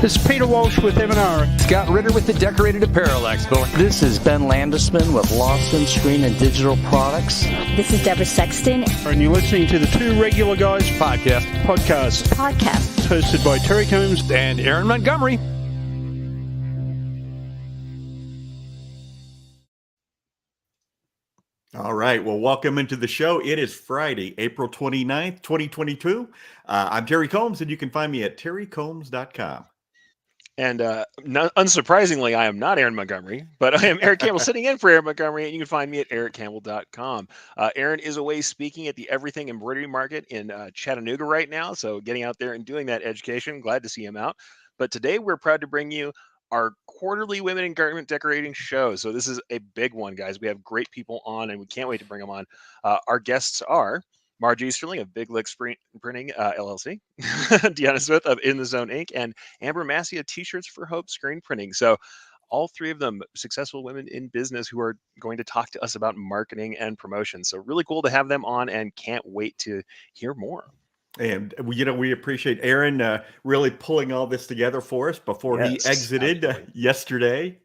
This is Peter Walsh with M&R. Scott Ritter with the Decorated Apparel Expo. This is Ben Landesman with Lawson Screen and Digital Products. This is Deborah Sexton. And you're listening to the Two Regular Guys Podcast. Hosted by Terry Combs and Aaron Montgomery. All right. Well, welcome into the show. It is Friday, April 29th, 2022. I'm Terry Combs, and you can find me at terrycombs.com. And unsurprisingly, I am not Aaron Montgomery, but I am Eric Campbell sitting in for Aaron Montgomery, and you can find me at ericcampbell.com. Aaron is away speaking at the Everything Embroidery Market in Chattanooga right now, so getting out there and doing that education. Glad to see him out. But today we're proud to bring you our quarterly Women in Garment Decorating show. So this is a big one, guys. We have great people on, and we can't wait to bring them on. Our guests are Marj Easterling of Big Lick Printing LLC, Deanna Smith of In the Zone Inc., and Massey of Tshirts for Hope Screenprinting. So all three of them successful women in business who are going to talk to us about marketing and promotion. So really cool to have them on, and can't wait to hear more. And we appreciate Aaron really pulling all this together for us before he exited yesterday.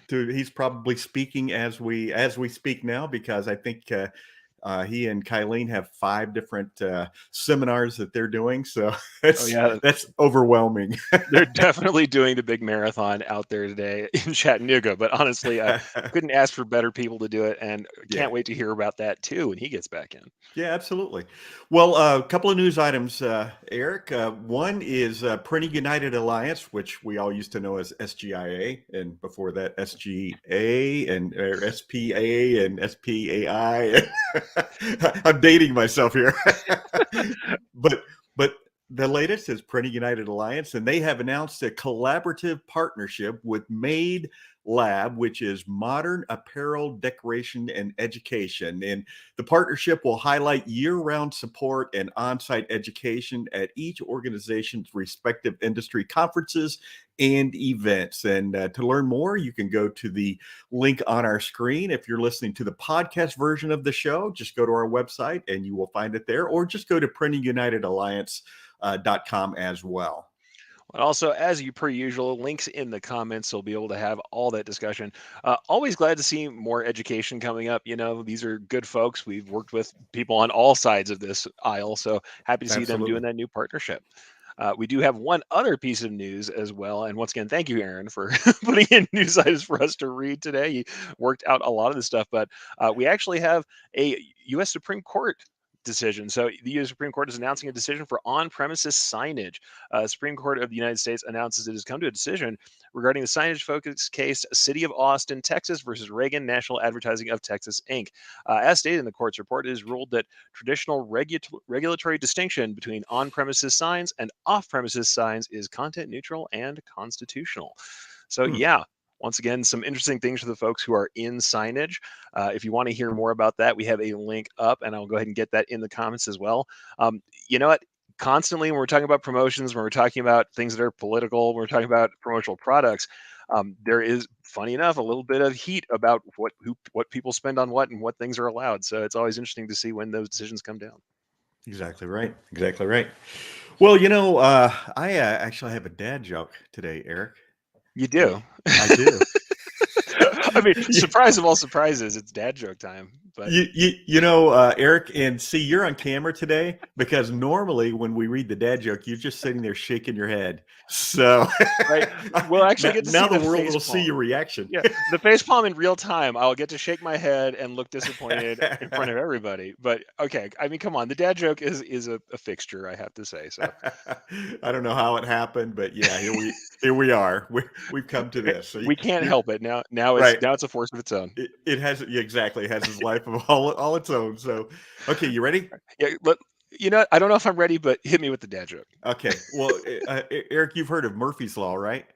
He's probably speaking as we speak now, because I think he and Kylene have 5 different seminars that they're doing. So that's overwhelming. They're definitely doing the big marathon out there today in Chattanooga. But honestly, I couldn't ask for better people to do it, and can't wait to hear about that too when he gets back in. Yeah, absolutely. Well, a couple of news items, Eric. One is Printing United Alliance, which we all used to know as SGIA, and before that SGA and SPA and SPAI. I'm dating myself here. but the latest is Printing United Alliance, and they have announced a collaborative partnership with Made Lab, which is modern apparel decoration and education. And the partnership will highlight year-round support and on-site education at each organization's respective industry conferences and events. And to learn more, you can go to the link on our screen. If you're listening to the podcast version of the show, just go to our website and you will find it there, or just go to printingunitedalliance.com as well. And also, as per usual, links in the comments, so we'll be able to have all that discussion. Always glad to see more education coming up. You know, these are good folks. We've worked with people on all sides of this aisle, so happy to see them doing that new partnership. We do have one other piece of news as well. And once again, thank you, Aaron, for putting in news items for us to read today. You worked out a lot of this stuff, but we actually have a U.S. Supreme Court decision. So the U.S. Supreme Court is announcing a decision for on-premises signage. Supreme Court of the United States announces it has come to a decision regarding the signage-focused case, City of Austin, Texas versus Reagan National Advertising of Texas, Inc. As stated in the court's report, it is ruled that traditional regulatory distinction between on-premises signs and off-premises signs is content neutral and constitutional. So once again, some interesting things for the folks who are in signage. If you want to hear more about that, we have a link up, and I'll go ahead and get that in the comments as well. You know what? Constantly, when we're talking about promotions, when we're talking about things that are political, when we're talking about promotional products, there is, funny enough, a little bit of heat about what people spend on what and what things are allowed. So it's always interesting to see when those decisions come down. Exactly right. Exactly right. Well, I actually have a dad joke today, Eric. You do? I do. I mean, surprise of all surprises, it's dad joke time. But Eric, and see, you're on camera today, because normally when we read the dad joke, you're just sitting there shaking your head. So right. We'll actually get to now see the world will see your reaction. Yeah, the facepalm in real time. I'll get to shake my head and look disappointed in front of everybody. But okay, I mean, come on, the dad joke is a fixture, I have to say. So I don't know how it happened, but yeah, here we are. We've come to this. So we can't help it now. Now it's a force of its own. It has exactly. It has its life of all its own. So okay, you ready? Yeah, but I don't know if I'm ready, but hit me with the dad joke. Okay. Well, Eric, you've heard of Murphy's Law, right?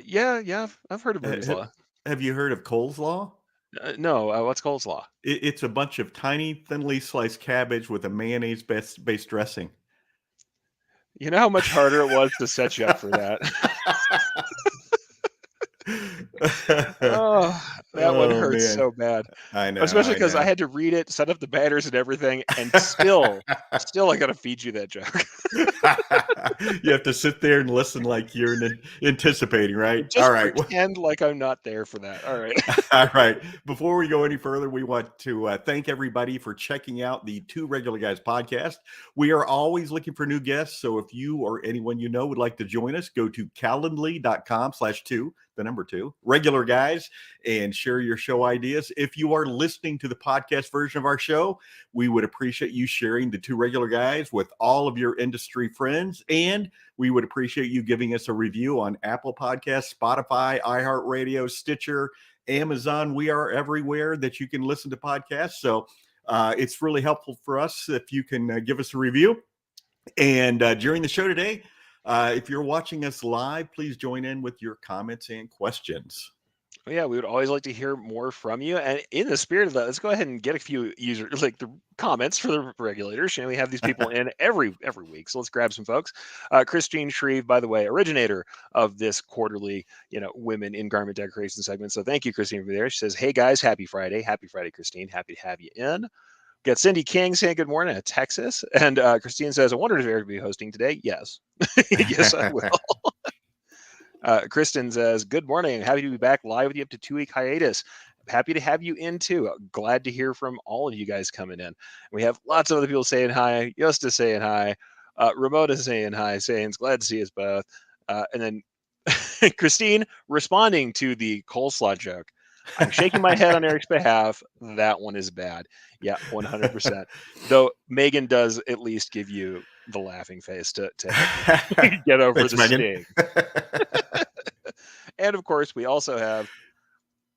Yeah, I've heard of Murphy's Law. Have you heard of Cole's Law? No. What's Cole's Law? It's a bunch of tiny, thinly sliced cabbage with a mayonnaise-based dressing. You know how much harder it was to set you up for that? That one Oh, hurts man. so bad. I know. Especially I because I know. had to read it, set up the banners and everything, and still I gotta feed you that joke. You have to sit there and listen like you're anticipating, right? All Just right. pretend like I'm not there for that. All right. All right. Before we go any further, we want to thank everybody for checking out the Two Regular Guys podcast. We are always looking for new guests. So if you or anyone you know would like to join us, go to calendly.com/2, the number 2, regular guys, and share your show ideas. If you are listening to the podcast version of our show, we would appreciate you sharing the Two Regular Guys with all of your industry friends. And we would appreciate you giving us a review on Apple Podcasts, Spotify, iHeartRadio, Stitcher, Amazon. We are everywhere that you can listen to podcasts. So it's really helpful for us if you can give us a review. And during the show today, if you're watching us live, please join in with your comments and questions. Yeah, we would always like to hear more from you. And in the spirit of that, let's go ahead and get a few the comments for the regulators. We have these people in every week. So let's grab some folks. Christine Shreve, by the way, originator of this quarterly, women in garment decoration segment. So thank you, Christine, for there. She says, "Hey guys, happy Friday. Happy Friday, Christine. Happy to have you in." Got Cindy King saying good morning at Texas. And Christine says, "I wondered if Eric would be hosting today." Yes. Yes, I will. Kristen says, "Good morning. Happy to be back live with you up to 2-week hiatus. Happy to have you in too. Glad to hear from all of you guys coming in." We have lots of other people saying hi. Yosta saying hi. Ramona saying hi, saying glad to see us both. And then Christine responding to the coleslaw joke. "I'm shaking my head on Eric's behalf. That one is bad." Yeah, 100%. Though Megan does at least give you the laughing face to help you get over Thanks, the Megan. sting. And of course, we also have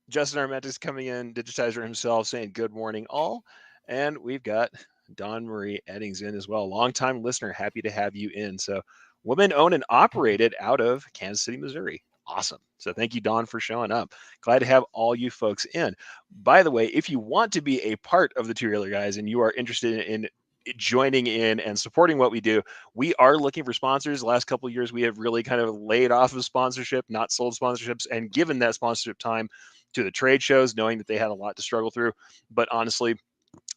Justin Armentis coming in, Digitizer himself, saying good morning, all. And we've got Dawn Marie Eddings in as well, longtime listener. Happy to have you in. So, women owned and operated out of Kansas City, Missouri. Awesome. So thank you, Dawn, for showing up. Glad to have all you folks in. By the way, if you want to be a part of the Two Regular Guys and you are interested in joining in and supporting what we do, we are looking for sponsors. The last couple of years, we have really kind of laid off of sponsorship, not sold sponsorships, and given that sponsorship time to the trade shows, knowing that they had a lot to struggle through. But honestly,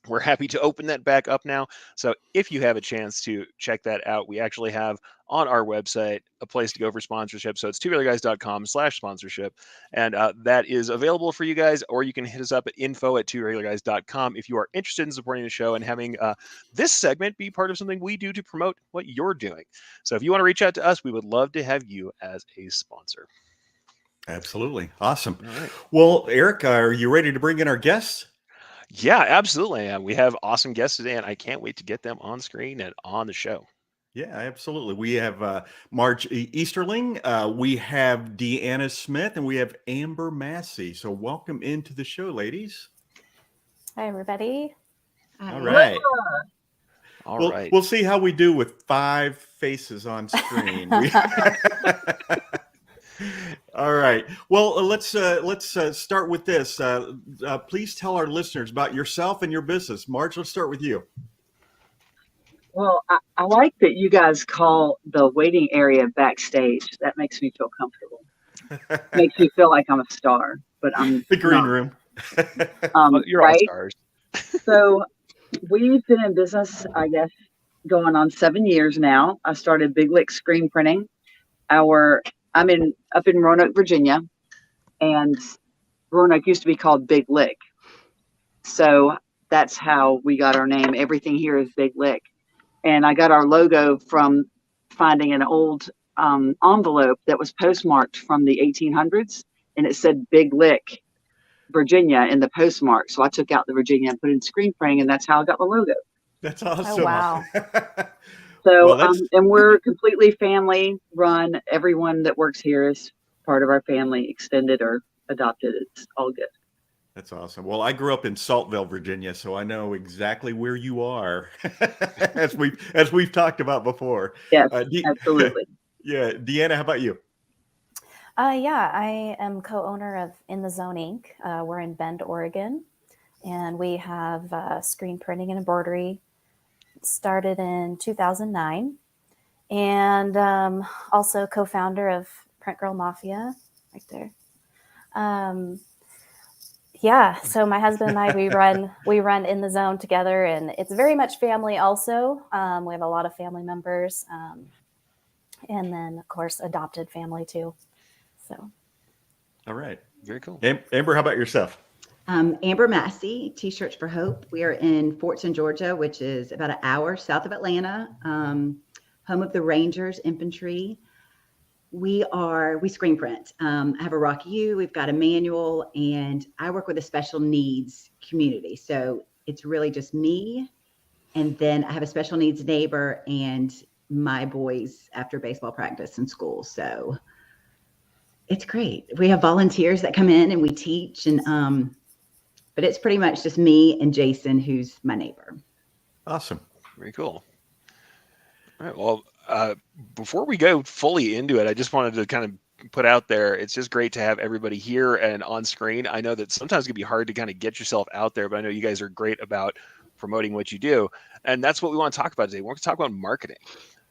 we're happy to open that back up now. So if you have a chance to check that out, we actually have on our website a place to go for sponsorship. So it's tworegularguys.com/sponsorship. And that is available for you guys, or you can hit us up at info@tworegularguys.com if you are interested in supporting the show and having this segment be part of something we do to promote what you're doing. So if you want to reach out to us, we would love to have you as a sponsor. Absolutely. Awesome. All right. Well, Eric, are you ready to bring in our guests? Yeah, absolutely. We have awesome guests today, and I can't wait to get them on screen and on the show. Yeah, absolutely. We have Marj Easterling, we have Deanna Smith, and we have Amber Massey. So welcome into the show, ladies. Hi, everybody. All right. All right. We'll see how we do with 5 faces on screen. All right. Well, let's start with this. Please tell our listeners about yourself and your business. Marj, let's start with you. Well, I like that you guys call the waiting area backstage. That makes me feel comfortable. Makes me feel like I'm a star, but I'm the green not. room. You're all right? stars. So we've been in business, I guess, going on 7 years now. I started Big Lick Screenprinting. I'm up in Roanoke, Virginia, and Roanoke used to be called Big Lick. So that's how we got our name. Everything here is Big Lick. And I got our logo from finding an old envelope that was postmarked from the 1800s, and it said Big Lick, Virginia in the postmark. So I took out the Virginia and put in Screenprinting, and that's how I got the logo. That's awesome. Oh, wow. So, and we're completely family run. Everyone that works here is part of our family, extended or adopted. It's all good. That's awesome. Well, I grew up in Saltville, Virginia, so I know exactly where you are, as we've talked about before. Yes, absolutely. Yeah, Deanna, how about you? Yeah, I am co-owner of In the Zone Inc. We're in Bend, Oregon, and we have screen printing and embroidery. Started in 2009, and also co-founder of Print Girl Mafia, right there. Yeah, so my husband and I, we run In the Zone together, and it's very much family also. We have a lot of family members, and then of course adopted family too. So All right. Very cool. Amber, how about yourself? Amber Massey, Tshirts for Hope. We are in Fortson, Georgia, which is about an hour south of Atlanta, home of the Rangers Infantry. We screen print. I have a Rock U, we've got a manual, and I work with a special needs community. So it's really just me. And then I have a special needs neighbor and my boys after baseball practice in school. So it's great. We have volunteers that come in and we teach, and but it's pretty much just me and Jason, who's my neighbor. Awesome. Very cool. All right. Well, before we go fully into it, I just wanted to kind of put out there, it's just great to have everybody here and on screen. I know that sometimes it can be hard to kind of get yourself out there, but I know you guys are great about promoting what you do. And that's what we want to talk about today. We want to talk about marketing.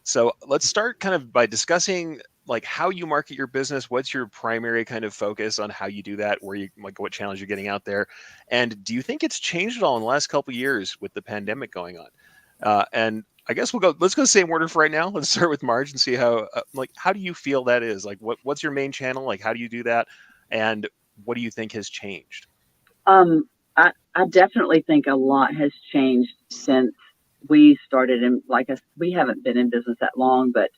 So let's start kind of by discussing like how you market your business. What's your primary kind of focus on how you do that? Where you like what challenge you're getting out there? And do you think it's changed at all in the last couple of years with the pandemic going on? And I guess let's go same order for right now. Let's start with Marj and see how how do you feel that is? Like what's your main channel? Like how do you do that? And what do you think has changed? I definitely think a lot has changed since we started in, we haven't been in business that long, but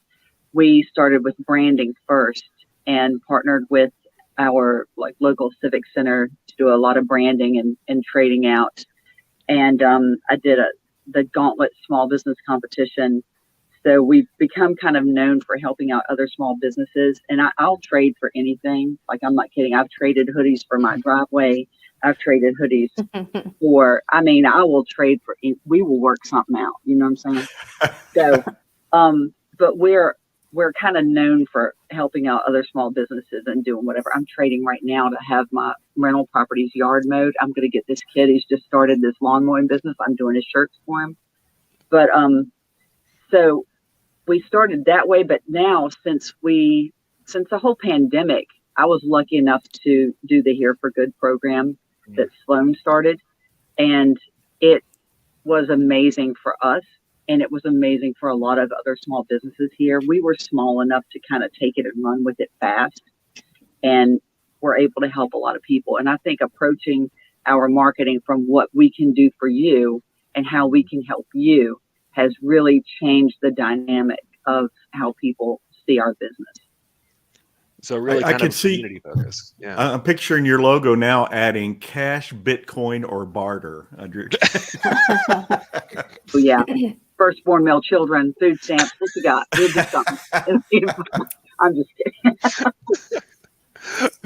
we started with branding first and partnered with our local civic center to do a lot of branding and trading out. And I did the Gauntlet Small Business Competition. So we've become kind of known for helping out other small businesses. And I'll trade for anything. Like, I'm not kidding. I've traded hoodies for my driveway. I've traded hoodies I will trade for, we will work something out. You know what I'm saying? So, but we're kind of known for helping out other small businesses and doing whatever. I'm trading right now to have my rental properties yard mowed. I'm going to get this kid. He's just started this lawn mowing business. I'm doing his shirts for him. But, so we started that way, but now since the whole pandemic, I was lucky enough to do the Here for Good program that Sloan started, and it was amazing for us. And it was amazing for a lot of other small businesses here. We were small enough to kind of take it and run with it fast, and we're able to help a lot of people. And I think approaching our marketing from what we can do for you and how we can help you has really changed the dynamic of how people see our business. So really I kind can of see community focus. Yeah. I'm picturing your logo now adding cash, Bitcoin, or barter under. So yeah, firstborn male children, food stamps. What you got? We'll do something. I'm just kidding.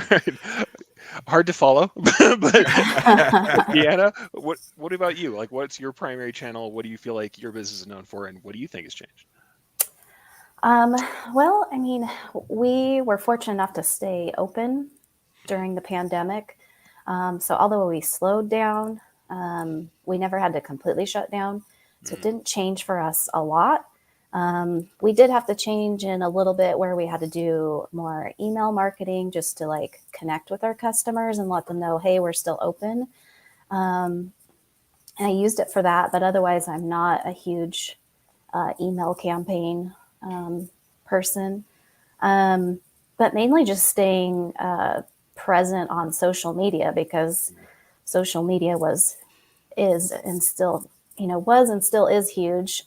Right. Hard to follow, but Deanna, what about you? Like, what's your primary channel? What do you feel like your business is known for, and what do you think has changed? Well, I mean, we were fortunate enough to stay open during the pandemic. So although we slowed down, we never had to completely shut down. So it didn't change for us a lot. We did have to change in a little bit where we had to do more email marketing just to connect with our customers and let them know, hey, we're still open. And I used it for that, but otherwise I'm not a huge email campaign person, but mainly just staying present on social media, because social media was and still is huge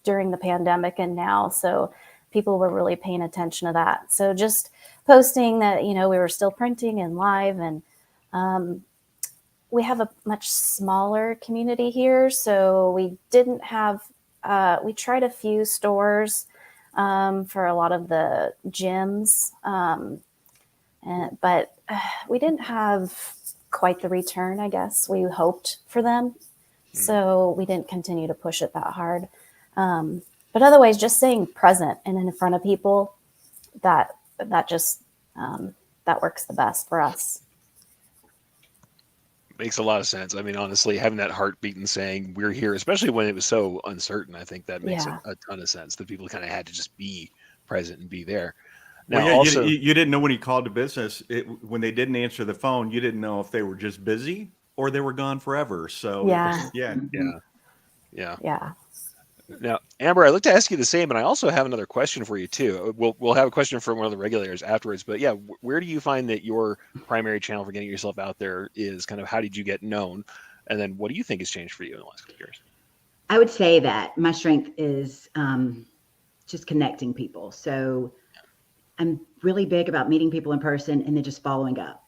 during the pandemic and now. So people were really paying attention to that. So just posting that, we were still printing and live, and we have a much smaller community here. So we didn't have, we tried a few stores for a lot of the gyms, but we didn't have quite the return, I guess, we hoped for them. So we didn't continue to push it that hard. But otherwise, just staying present and in front of people, that works the best for us. Makes a lot of sense. I mean, honestly, having that heartbeat and saying we're here, especially when it was so uncertain, I think that makes a ton of sense, that people kind of had to just be present and be there. Now, Well, yeah, also, you didn't know when he called to business. When they didn't answer the phone, you didn't know if they were just busy or they were gone forever. So it was, Yeah. yeah, yeah. Yeah. Now, Amber, I'd like to ask you the same, and I also have another question for you too. We'll have a question from one of the regulators afterwards. But yeah, where do you find that your primary channel for getting yourself out there is? Kind of how did you get known, and then what do you think has changed for you in the last couple of years? I would say that my strength is just connecting people. So I'm really big about meeting people in person and then just following up.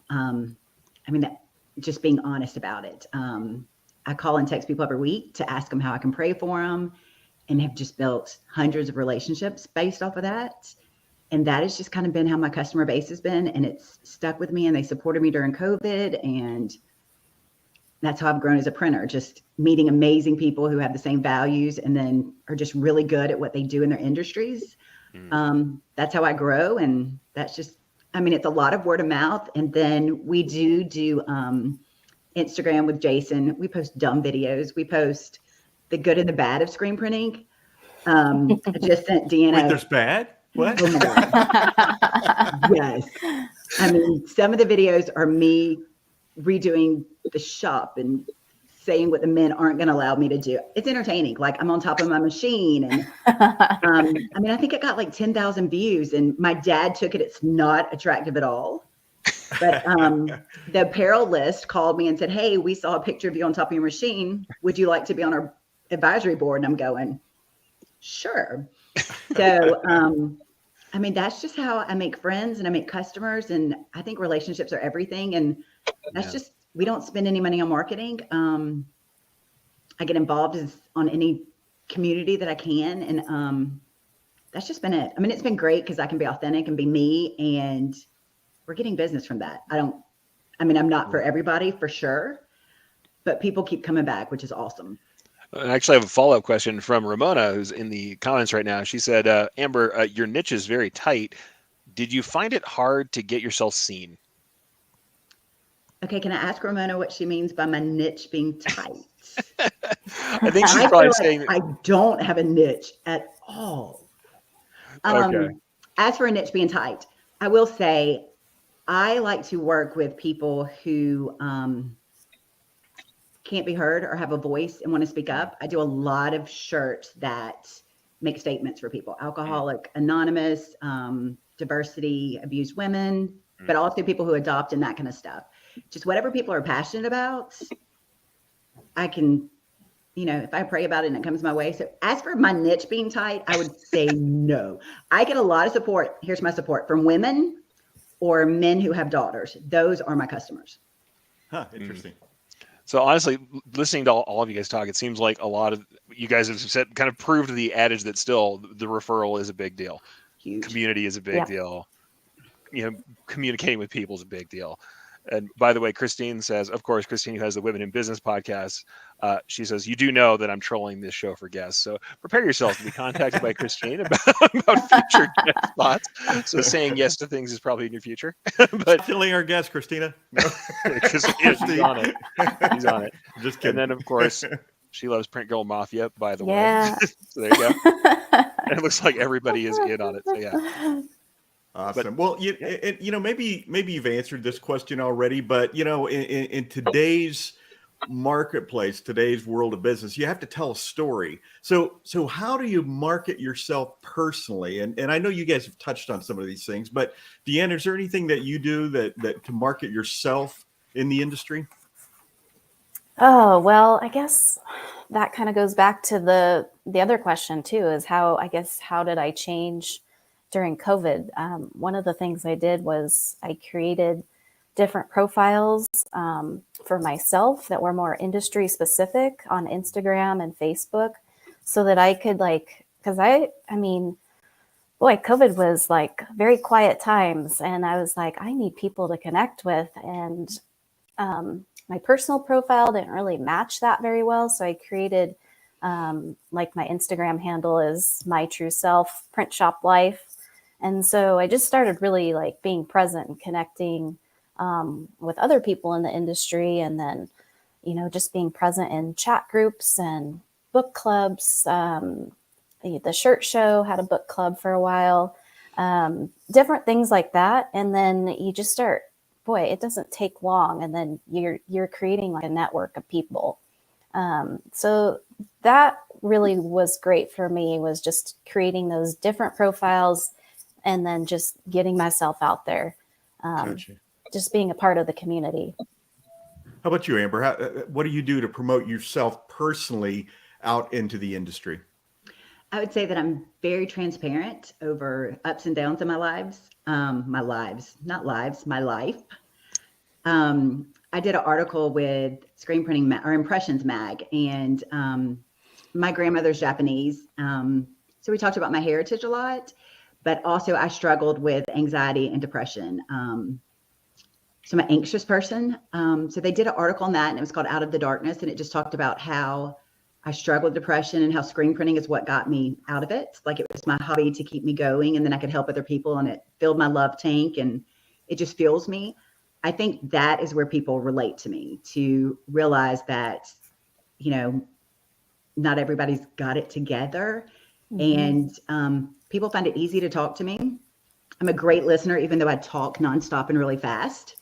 Just being honest about it. I call and text people every week to ask them how I can pray for them, and have just built hundreds of relationships based off of that. And that has just kind of been how my customer base has been. And it's stuck with me, and they supported me during COVID. And that's how I've grown as a printer, just meeting amazing people who have the same values and then are just really good at what they do in their industries. That's how I grow. And that's just, it's a lot of word of mouth. And then we do Instagram with Jason. We post dumb videos. We post the good and the bad of screen printing. I just sent Deanna. Wait, there's bad? What? Oh my God. Yes. Some of the videos are me redoing the shop and saying what the men aren't going to allow me to do. It's entertaining. Like, I'm on top of my machine. And I think it got like 10,000 views, and my dad took it. It's not attractive at all. But the apparel list called me and said, "Hey, we saw a picture of you on top of your machine. Would you like to be on our advisory board?" And I'm going, sure. So, that's just how I make friends and I make customers. And I think relationships are everything. And that's just, we don't spend any money on marketing. I get involved on any community that I can. And that's just been it. It's been great because I can be authentic and be me, and we're getting business from that. I'm not for everybody, for sure, but people keep coming back, which is awesome. And actually, I have a follow-up question from Ramona, who's in the comments right now. She said, Amber, your niche is very tight. Did you find it hard to get yourself seen? Okay, can I ask Ramona what she means by my niche being tight? I think she's probably saying I don't have a niche at all. Okay. As for a niche being tight, I will say I like to work with people who can't be heard or have a voice and want to speak up. I do a lot of shirts that make statements for people: Alcoholic Anonymous, diversity, abused women, but also people who adopt and that kind of stuff. Just whatever people are passionate about, I can, if I pray about it and it comes my way. So as for my niche being tight, I would say no. I get a lot of support. Here's my support from women or men who have daughters. Those are my customers. Huh, interesting. So honestly, listening to all of you guys talk, it seems like a lot of you guys have said, kind of proved the adage that still the referral is a big deal. Huge. Community is a big deal. Communicating with people is a big deal. And by the way, Christine says, of course, Christine, who has the Women in Business podcast, she says, you do know that I'm trolling this show for guests. So prepare yourself to be contacted by Christine about future guest spots. So saying yes to things is probably in your future. But killing our guest, Christina. No. He's on it. He's on it. Just kidding. And then, of course, she loves Print Girl Mafia, by the Yeah. way. So there you go. And it looks like everybody is in on it. So yeah. Awesome. Well, maybe you've answered this question already, but in today's marketplace, today's world of business, you have to tell a story. So how do you market yourself personally? And I know you guys have touched on some of these things, but Deanna, is there anything that you do that to market yourself in the industry? Oh, well, I guess that kind of goes back to the other question too, is how did I change during COVID? One of the things I did was I created different profiles for myself that were more industry specific on Instagram and Facebook, so that I could because COVID was like very quiet times, and I was like, I need people to connect with, and my personal profile didn't really match that very well. So I created my Instagram handle is My True Self Print Shop Life. And so I just started really being present and connecting with other people in the industry. And then, just being present in chat groups and book clubs. The Shirt Show had a book club for a while. different things like that. And then you just start, boy, it doesn't take long. And then you're creating like a network of people. So that really was great for me, was just creating those different profiles and then just getting myself out there, Gotcha. just being a part of the community. How about you, Amber? What do you do to promote yourself personally out into the industry? I would say that I'm very transparent over ups and downs in my lives. My life. I did an article with Screenprinting or Impressions Mag, and my grandmother's Japanese. So we talked about my heritage a lot, but also I struggled with anxiety and depression. So I'm an anxious person. So they did an article on that, and it was called Out of the Darkness. And it just talked about how I struggled with depression and how screen printing is what got me out of it. Like, it was my hobby to keep me going, and then I could help other people, and it filled my love tank, and it just fuels me. I think that is where people relate to me, to realize that, you know, not everybody's got it together. And people find it easy to talk to me. I'm a great listener, even though I talk nonstop and really fast.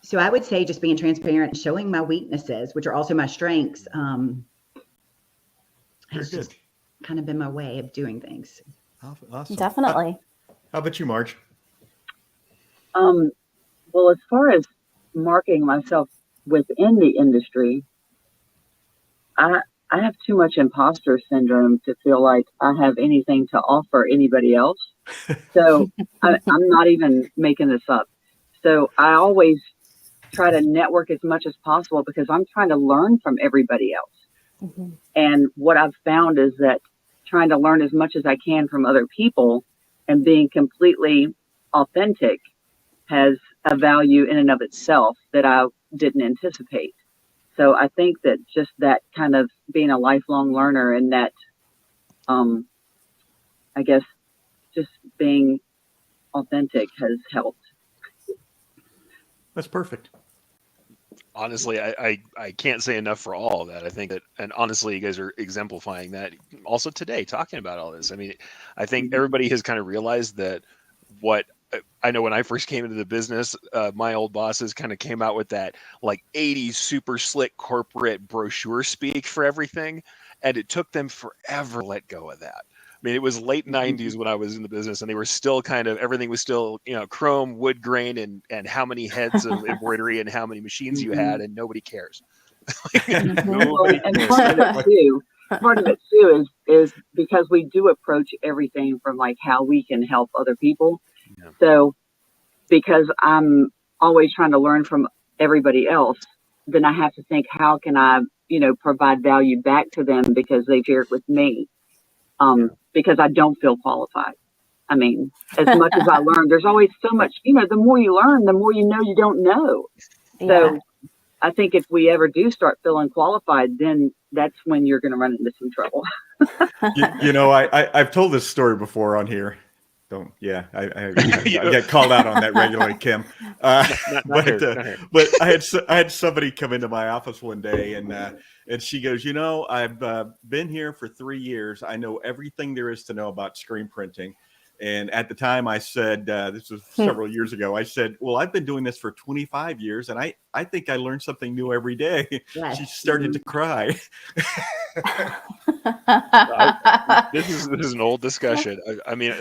So I would say just being transparent and showing my weaknesses, which are also my strengths, has just kind of been my way of doing things. Awesome. Definitely. How about you, Marj? Well, as far as marketing myself within the industry, I have too much imposter syndrome to feel like I have anything to offer anybody else. So I'm not even making this up. So I always try to network as much as possible because I'm trying to learn from everybody else. And what I've found is that trying to learn as much as I can from other people and being completely authentic has a value in and of itself that I didn't anticipate. So I think that just that kind of being a lifelong learner, and that, I guess, just being authentic has helped. That's perfect. Honestly, I can't say enough for all of that. I think that, and honestly, you guys are exemplifying that also today, talking about all this. I mean, I think everybody has kind of realized that what I know when I first came into the business, my old bosses kind of came out with that like 80s super slick corporate brochure speak for everything. And it took them forever to let go of that. I mean, it was late 90s when I was in the business, and they were still kind of, everything was still, you know, chrome, wood grain, and how many heads of embroidery and how many machines you had, and nobody cares. Nobody cares. Part of it too is because we do approach everything from like how we can help other people. Yeah. So because I'm always trying to learn from everybody else, then I have to think, how can I, you know, provide value back to them because they shared with me. Because I don't feel qualified. I mean, as much as I learn, there's always so much, you know, the more you learn, the more you know you don't know. Yeah. So I think if we ever do start feeling qualified, then that's when you're going to run into some trouble. you know, I've told this story before on here. I get called out on that regularly, Kim. But I had somebody come into my office one day, and she goes, you know, I've been here for 3 years. I know everything there is to know about screen printing. And at the time I said, this was several years ago, I said, well, I've been doing this for 25 years, and I think I learn something new every day. Yes. She started to cry. This is an old discussion. I mean,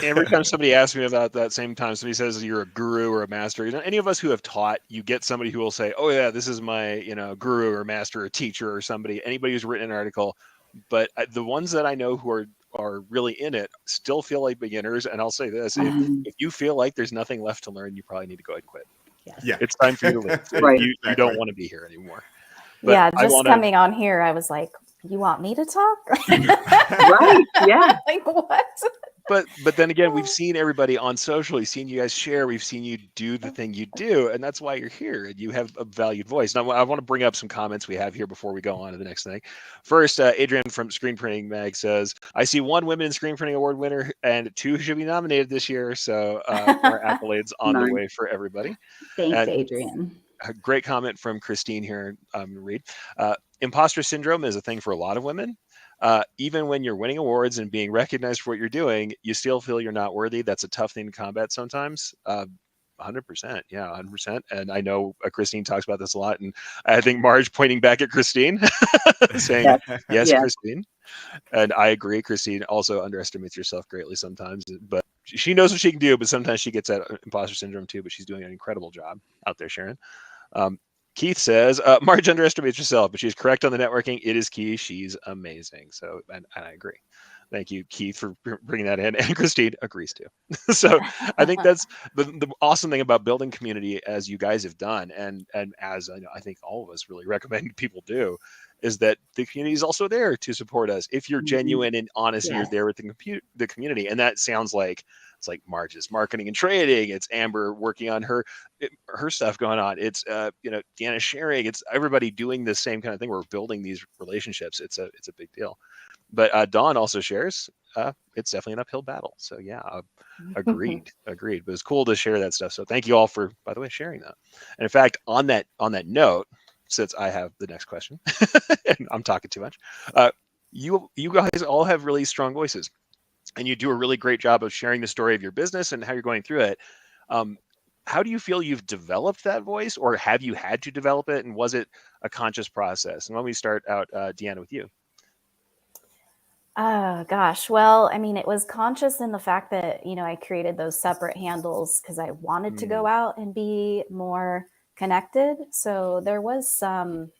every time somebody asks me about that same time, somebody says you're a guru or a master, you know, any of us who have taught, you get somebody who will say, oh yeah, this is my, you know, guru or master or teacher or somebody, anybody who's written an article. But the ones that I know who are really in it still feel like beginners. And I'll say this, if you feel like there's nothing left to learn, you probably need to go ahead and quit. Yes. Yeah, it's time for you to leave. Right. You don't want to be here anymore. But yeah, just coming on here, I was like, you want me to talk? Right. Yeah. Like, what? But then again, we've seen everybody on social. We've seen you guys share. We've seen you do the thing you do, and that's why you're here. And you have a valued voice. Now, I want to bring up some comments we have here before we go on to the next thing. First, Adrian from Screenprinting Mag says, "I see one Women in Screenprinting Award winner, and 2 should be nominated this year. So more accolades on the way for everybody." Thanks, Adrian. A great comment from Christine here. I'm going to read. Imposter syndrome is a thing for a lot of women. even when you're winning awards and being recognized for what you're doing, you still feel you're not worthy. That's a tough thing to combat sometimes. 100%. Yeah, 100%. And I know Christine talks about this a lot. And I think Marj pointing back at Christine saying, yes, Christine. And I agree. Christine also underestimates herself greatly sometimes, but she knows what she can do, but sometimes she gets that imposter syndrome too, but she's doing an incredible job out there, Sharon. Keith says, Marj underestimates herself, but she's correct on the networking. It is key. She's amazing. So, and I agree. Thank you, Keith, for bringing that in. And Christine agrees too. So I think that's the awesome thing about building community, as you guys have done, and as I think all of us really recommend people do, is that the community is also there to support us. If you're genuine and honest, and you're there with the community. And that sounds like it's like Marj's marketing and trading. It's Amber working on her stuff going on. It's Deanna sharing. It's everybody doing the same kind of thing. We're building these relationships. It's a big deal. But Dawn also shares it's definitely an uphill battle. So yeah, agreed. But it's cool to share that stuff. So thank you all for, by the way, sharing that. And in fact, on that note, since I have the next question and I'm talking too much, you guys all have really strong voices, and you do a really great job of sharing the story of your business and how you're going through it. How do you feel you've developed that voice, or have you had to develop it? And was it a conscious process? And why don't we start out, Deanna, with you? Oh, gosh. Well, I mean, it was conscious in the fact that, I created those separate handles because I wanted to go out and be more connected. So there was some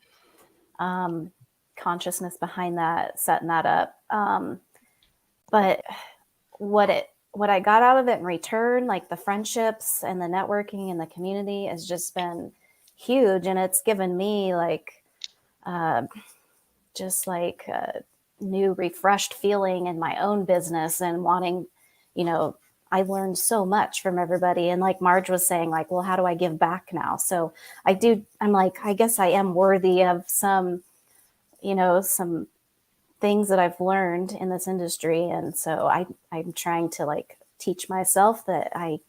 consciousness behind that, setting that up. But what I got out of it in return, like the friendships and the networking and the community, has just been huge. And it's given me just like a new refreshed feeling in my own business and wanting, I learned so much from everybody. And like Marj was saying, like, well, how do I give back now? So I'm like, I guess I am worthy of some things that I've learned in this industry. And so I'm trying to like teach myself that I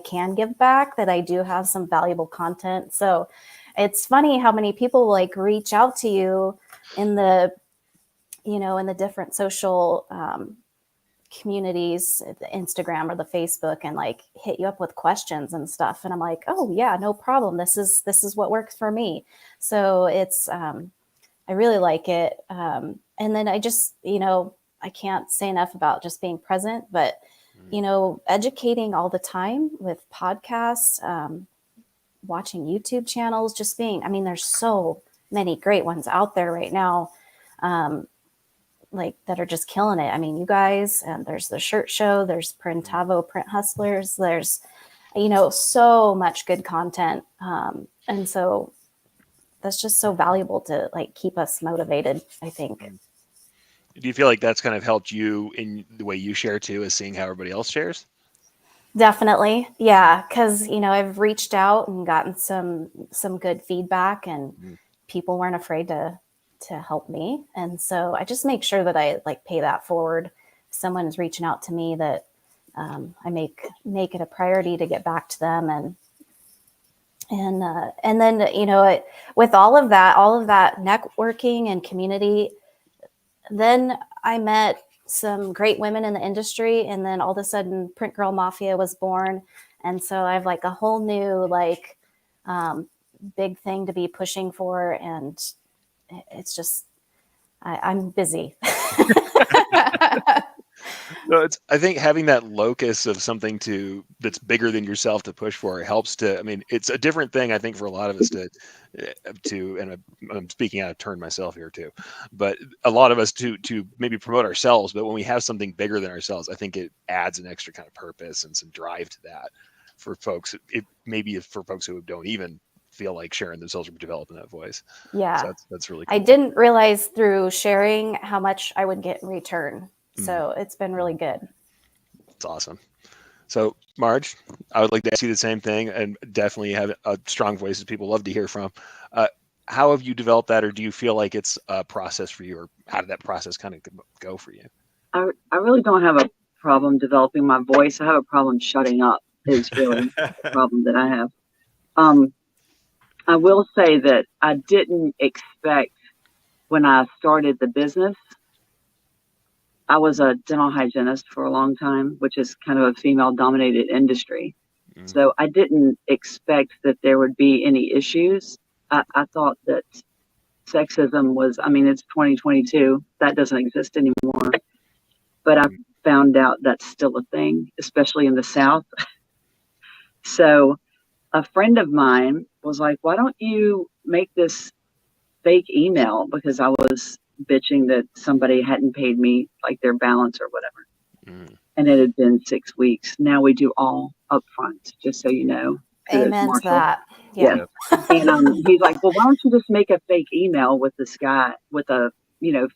can give back, that I do have some valuable content. So it's funny how many people like reach out to you in the different social communities, the Instagram or the Facebook, and like hit you up with questions and stuff. And I'm like, oh yeah, no problem. This is what works for me. So it's, I really like it. And then I just, I can't say enough about just being present, but, educating all the time with podcasts, watching YouTube channels, just there's so many great ones out there right now. Like that are just killing it. I mean, you guys, and there's the Shirt Show, there's Printavo, Print Hustlers, there's, so much good content. And so that's just so valuable to like keep us motivated, I think. Do you feel like that's kind of helped you in the way you share too, is seeing how everybody else shares? Definitely. Yeah. Cause I've reached out and gotten some good feedback, and people weren't afraid to help me. And so I just make sure that I like pay that forward. If someone's reaching out to me, that I make it a priority to get back to them. And then, with all of that networking and community, then I met some great women in the industry. And then all of a sudden Print Girl Mafia was born. And so I have like a whole new, like, big thing to be pushing for. And it's just, I'm busy. No, I think having that locus of something that's bigger than yourself to push for helps to, it's a different thing, I think, for a lot of us to, and I'm speaking out of turn myself here too, but a lot of us to maybe promote ourselves. But when we have something bigger than ourselves, I think it adds an extra kind of purpose and some drive to that for folks. Maybe for folks who don't even feel like sharing themselves or developing that voice. Yeah. So that's really cool. I didn't realize through sharing how much I would get in return. So it's been really good. It's awesome. So Marj, I would like to ask you the same thing, and definitely have a strong voice that people love to hear from. How have you developed that, or do you feel like it's a process for you, or how did that process kind of go for you? I really don't have a problem developing my voice. I have a problem shutting up is really the problem that I have. I will say that I didn't expect when I started the business I was a dental hygienist for a long time, which is kind of a female-dominated industry. So I didn't expect that there would be any issues. I thought that sexism was, I mean, it's 2022. That doesn't exist anymore. But I found out that's still a thing, especially in the South. So a friend of mine was like, why don't you make this fake email? Because I was bitching that somebody hadn't paid me like their balance or whatever. And it had been 6 weeks. Now we do all upfront, just so you know. Amen to that. Yeah. And he's like, well, why don't you just make a fake email with this guy with a,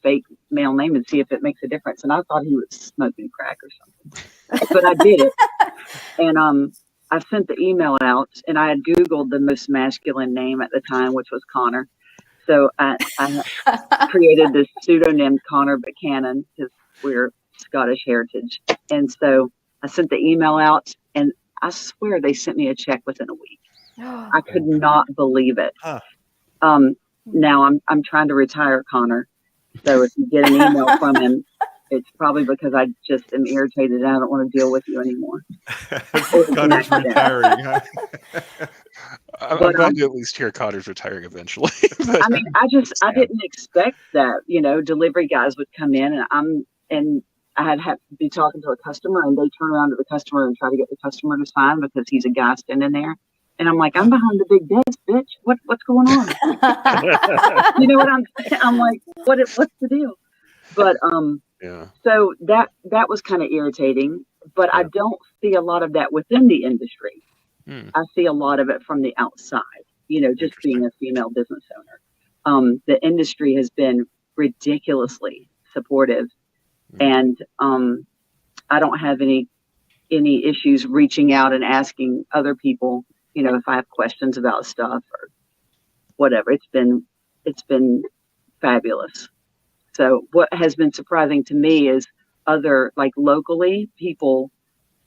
fake male name and see if it makes a difference. And I thought he was smoking crack or something, but I did it. And I sent the email out, and I had Googled the most masculine name at the time, which was Connor. So I created this pseudonym Connor Buchanan because we're Scottish heritage. And so I sent the email out, and I swear they sent me a check within a week. I could not believe it. Now I'm trying to retire Connor. So if you get an email from him, it's probably because I just am irritated and I don't want to deal with you anymore. Connor's retiring. Huh? I'm glad to at least hear Connor's retiring eventually. I mean, I didn't expect that, delivery guys would come in and I had to be talking to a customer, and they turn around to the customer and try to get the customer to sign because he's a guy standing there. And I'm like, I'm behind the big desk, bitch. What's going on? You know what I'm like, what's the deal? But so that was kind of irritating, but I don't see a lot of that within the industry. I see a lot of it from the outside, just being a female business owner. The industry has been ridiculously supportive, and I don't have any issues reaching out and asking other people, if I have questions about stuff or whatever. It's been fabulous. So what has been surprising to me is other, like locally, people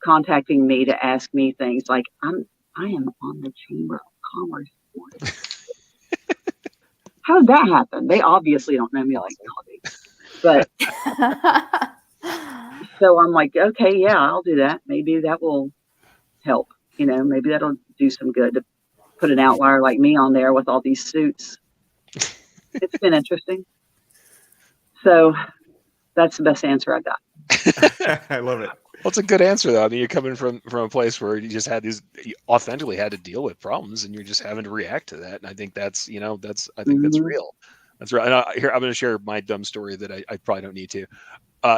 contacting me to ask me things like, I am on the Chamber of Commerce board. How did that happen? They obviously don't know me like Melody. But so I'm like, okay, yeah, I'll do that. Maybe that will help. Maybe that'll do some good to put an outlier like me on there with all these suits. It's been interesting. So that's the best answer I got. I love it. Well, it's a good answer, though. I mean, you're coming from a place where you just had you authentically had to deal with problems, and you're just having to react to that. And I think that's real. That's real. And here, I'm going to share my dumb story that I probably don't need to.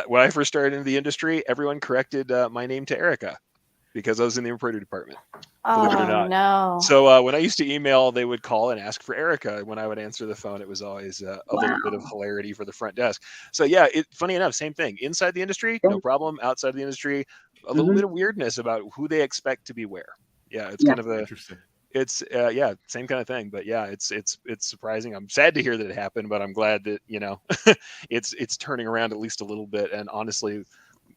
When I first started in the industry, everyone corrected my name to Erica because I was in the embroidery department. Believe it or not. No. So when I used to email, they would call and ask for Erica. When I would answer the phone, it was always a little bit of hilarity for the front desk. So yeah, funny enough, same thing. Inside the industry, no problem. Outside the industry, a little bit of weirdness about who they expect to be where. Yeah, it's kind of interesting. It's same kind of thing. But yeah, it's surprising. I'm sad to hear that it happened, but I'm glad that it's turning around at least a little bit. And honestly,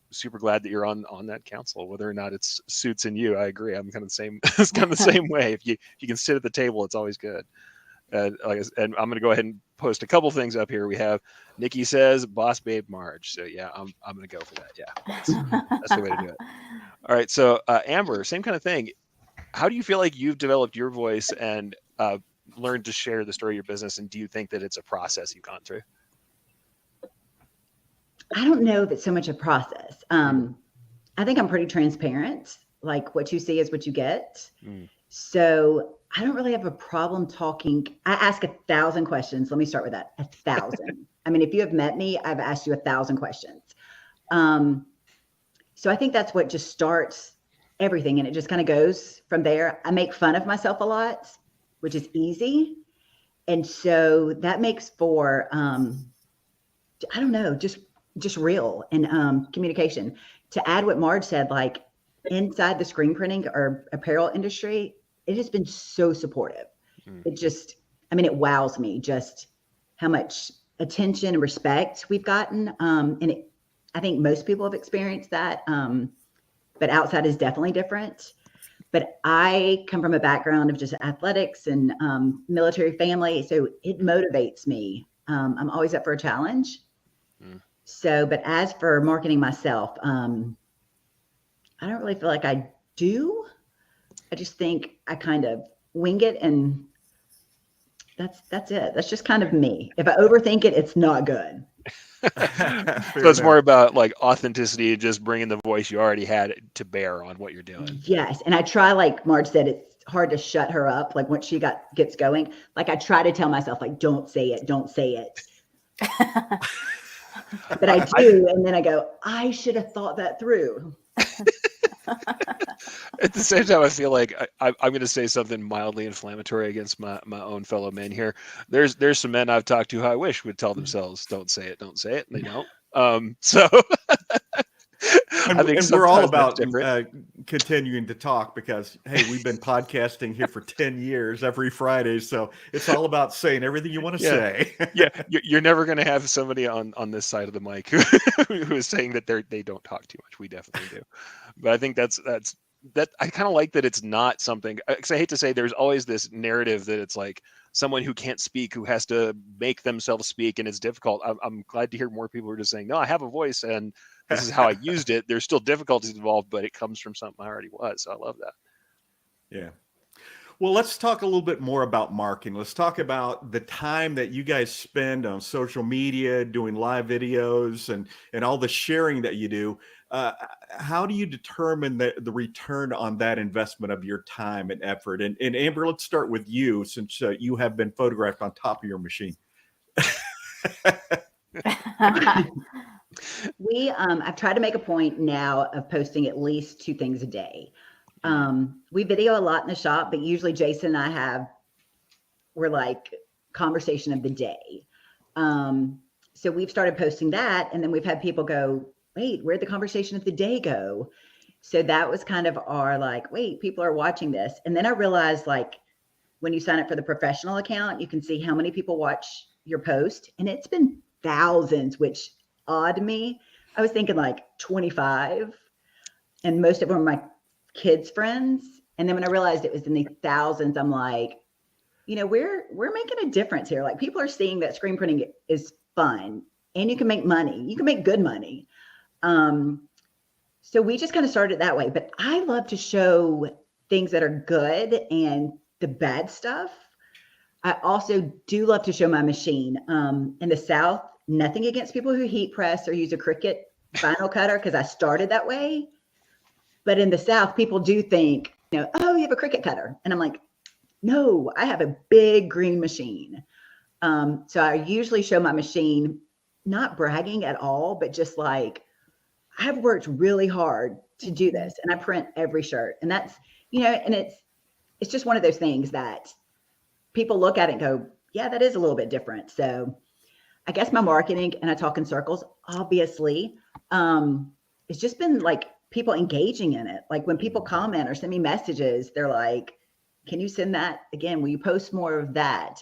super glad that you're on that council. Whether or not it's suits in you, I agree. I'm kind of the same. It's kind of the same way. If you can sit at the table, it's always good. And I'm going to go ahead and post a couple things up here. We have Nikki says, "Boss Babe Marj." So yeah, I'm going to go for that. Yeah, that's the way to do it. All right. So Amber, same kind of thing. How do you feel like you've developed your voice and learned to share the story of your business? And do you think that it's a process you've gone through? I don't know if it's so much a process. I think I'm pretty transparent. Like what you see is what you get. So I don't really have a problem talking. I ask 1,000 questions. Let me start with that. 1,000. I mean, if you have met me, I've asked you 1,000 questions. So I think that's what just starts everything. And it just kind of goes from there. I make fun of myself a lot, which is easy. And so that makes for, I don't know, just real and communication. To add what Marj said, like inside the screen printing or apparel industry, it has been so supportive. It just, it wows me just how much attention and respect we've gotten. And I think most people have experienced that. But outside is definitely different. But I come from a background of just athletics and military family. So it motivates me. I'm always up for a challenge. So, but as for marketing myself, I don't really feel like I do. I just think I kind of wing it, and that's it. That's just kind of me. If I overthink it, it's not good. So it's more about like authenticity, just bringing the voice you already had to bear on what you're doing. Yes. And I try, like Marj said, it's hard to shut her up. Like once she gets going, like I try to tell myself, like, don't say it. But I do. And then I go, I should have thought that through. At the same time, I feel like I'm going to say something mildly inflammatory against my own fellow men here. There's some men I've talked to who I wish would tell themselves, don't say it, and they don't. So And, I think and we're all about different. continuing to talk because, hey, we've been podcasting here for 10 years every Friday. So it's all about saying everything you want to say. Yeah, you're never going to have somebody on this side of the mic who is saying that they don't talk too much. We definitely do. But I think that's I kind of like that it's not something, because I hate to say there's always this narrative that it's like someone who can't speak, who has to make themselves speak, and it's difficult. I'm glad to hear more people are just saying, no, I have a voice and this is how I used it. There's still difficulties involved, but it comes from something I already was. So I love that. Yeah. Well, let's talk a little bit more about marketing. Let's talk about the time that you guys spend on social media, doing live videos and all the sharing that you do. How do you determine the return on that investment of your time and effort? And Amber, let's start with you, since you have been photographed on top of your machine. I've tried to make a point now of posting at least 2 things a day. We video a lot in the shop, but usually Jason and I we're like conversation of the day. So we've started posting that, and then we've had people go, wait, where'd the conversation of the day go? So that was kind of our like, wait, people are watching this. And then I realized, like, when you sign up for the professional account, you can see how many people watch your post, and it's been thousands, which awed me. I was thinking like 25, and most of them are my kids' friends. And then when I realized it was in the thousands, I'm like, we're making a difference here. Like, people are seeing that screen printing is fun, and you can make money. You can make good money. So we just kind of started that way. But I love to show things that are good and the bad stuff. I also do love to show my machine. In the South, nothing against people who heat press or use a Cricut vinyl cutter, because I started that way. But in the South, people do think, oh, you have a Cricut cutter. And I'm like, no, I have a big green machine. So I usually show my machine, not bragging at all, but just like, I've worked really hard to do this, and I print every shirt. And that's, and it's just one of those things that people look at it and go, yeah, that is a little bit different. So I guess my marketing, and I talk in circles, obviously, it's just been like people engaging in it. Like when people comment or send me messages, they're like, can you send that again? Will you post more of that?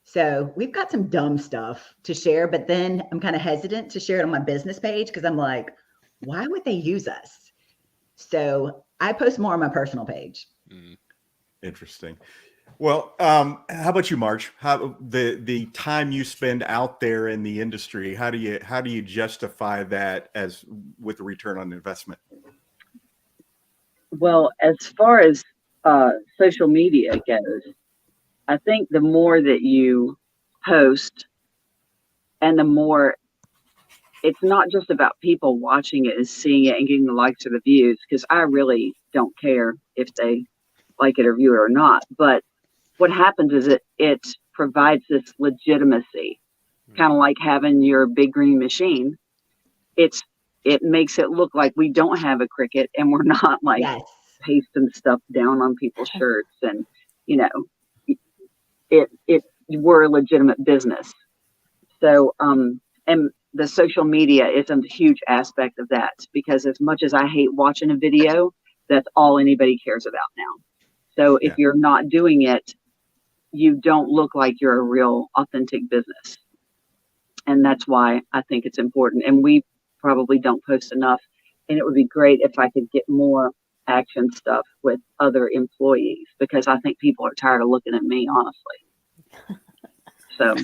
So we've got some dumb stuff to share, but then I'm kind of hesitant to share it on my business page because I'm like, why would they use us? So I post more on my personal page. Interesting. Well, how about you, Marj? How the time you spend out there in the industry, how do you justify that as with a return on investment? Well, as far as social media goes, I think the more that you post and the more, it's not just about people watching it and seeing it and getting the likes or the views, because I really don't care if they like it or view it or not. But what happens is it provides this legitimacy, kind of like having your big green machine. It makes it look like we don't have a Cricut and we're not like pasting stuff down on people's shirts, and we're a legitimate business. So and the social media is a huge aspect of that, because as much as I hate watching a video, that's all anybody cares about now. So if you're not doing it, you don't look like you're a real authentic business. And that's why I think it's important. And we probably don't post enough. And it would be great if I could get more action stuff with other employees, because I think people are tired of looking at me, honestly. So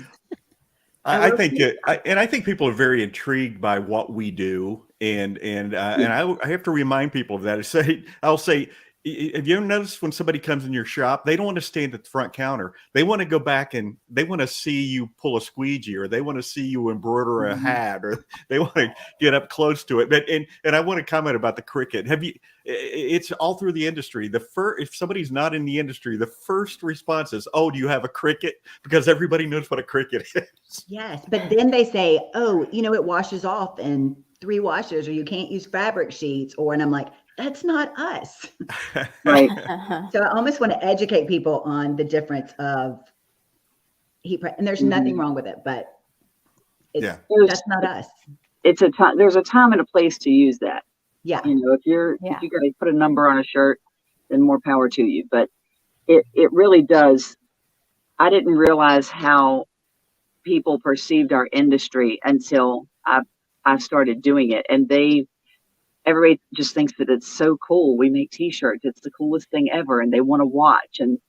I think I think people are very intrigued by what we do, and I have to remind people of that. I'll say, have you ever noticed when somebody comes in your shop, they don't want to stand at the front counter. They want to go back and they want to see you pull a squeegee, or they want to see you embroider a hat, or they want to get up close to it. But and I want to comment about the Cricut. It's all through the industry. If somebody's not in the industry, the first response is, "Oh, do you have a Cricut?" Because everybody knows what a Cricut is. Yes, but then they say, "Oh, it washes off in 3 washes, or you can't use fabric sheets," and I'm like, that's not us. Right. So I almost want to educate people on the difference of heat press, and there's nothing wrong with it, but that's not us. It's a time. There's a time and a place to use that. Yeah. If you got to put a number on a shirt, then more power to you. But it really does. I didn't realize how people perceived our industry until I started doing it, and everybody just thinks that it's so cool. We make T-shirts. It's the coolest thing ever. And they want to watch. And,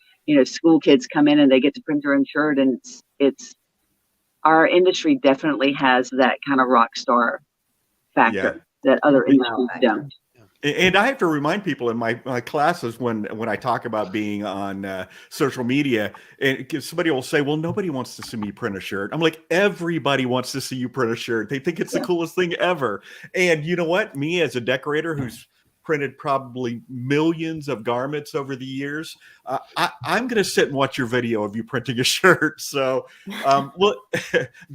school kids come in and they get to print their own shirt. And it's our industry definitely has that kind of rock star factor that other industries don't. And I have to remind people in my classes when I talk about being on social media, and somebody will say, well, nobody wants to see me print a shirt. I'm like, everybody wants to see you print a shirt. They think it's the coolest thing ever. And you know what? Me as a decorator who's printed probably millions of garments over the years, I'm going to sit and watch your video of you printing a shirt. So, well,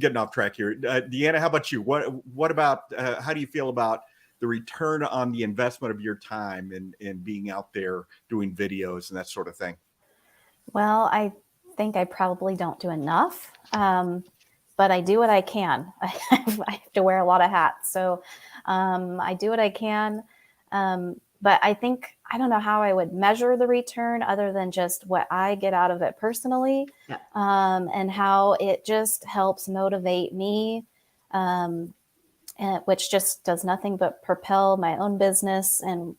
getting off track here. Deanna, how about you? What about, how do you feel about the return on the investment of your time and being out there doing videos and that sort of thing? Well, I think I probably don't do enough, but I do what I can. I have to wear a lot of hats. So I do what I can. But I don't know how I would measure the return other than just what I get out of it personally, and how it just helps motivate me, which just does nothing but propel my own business and,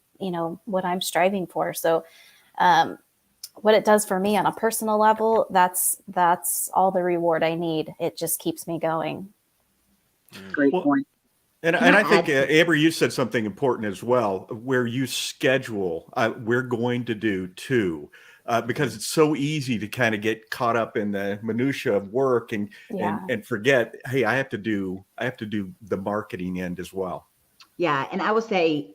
what I'm striving for. So what it does for me on a personal level, that's all the reward I need. It just keeps me going. Great point. And I think, Amber, you said something important as well, where you schedule, we're going to do 2, because it's so easy to kind of get caught up in the minutia of work and forget, hey, I have to do the marketing end as well. Yeah. And I will say